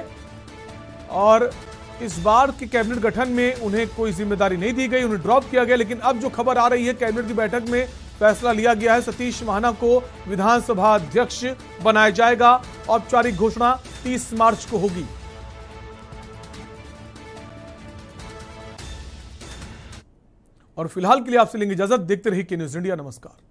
और इस बार के कैबिनेट गठन में उन्हें कोई जिम्मेदारी नहीं दी गई, उन्हें ड्रॉप किया गया। लेकिन अब जो खबर आ रही है, कैबिनेट की बैठक में फैसला लिया गया है, सतीश महाना को विधानसभा अध्यक्ष बनाया जाएगा। औपचारिक घोषणा 30 मार्च को होगी। और फिलहाल के लिए आपसे लेंगे इजाजत। देखते रहिए के न्यूज इंडिया। नमस्कार।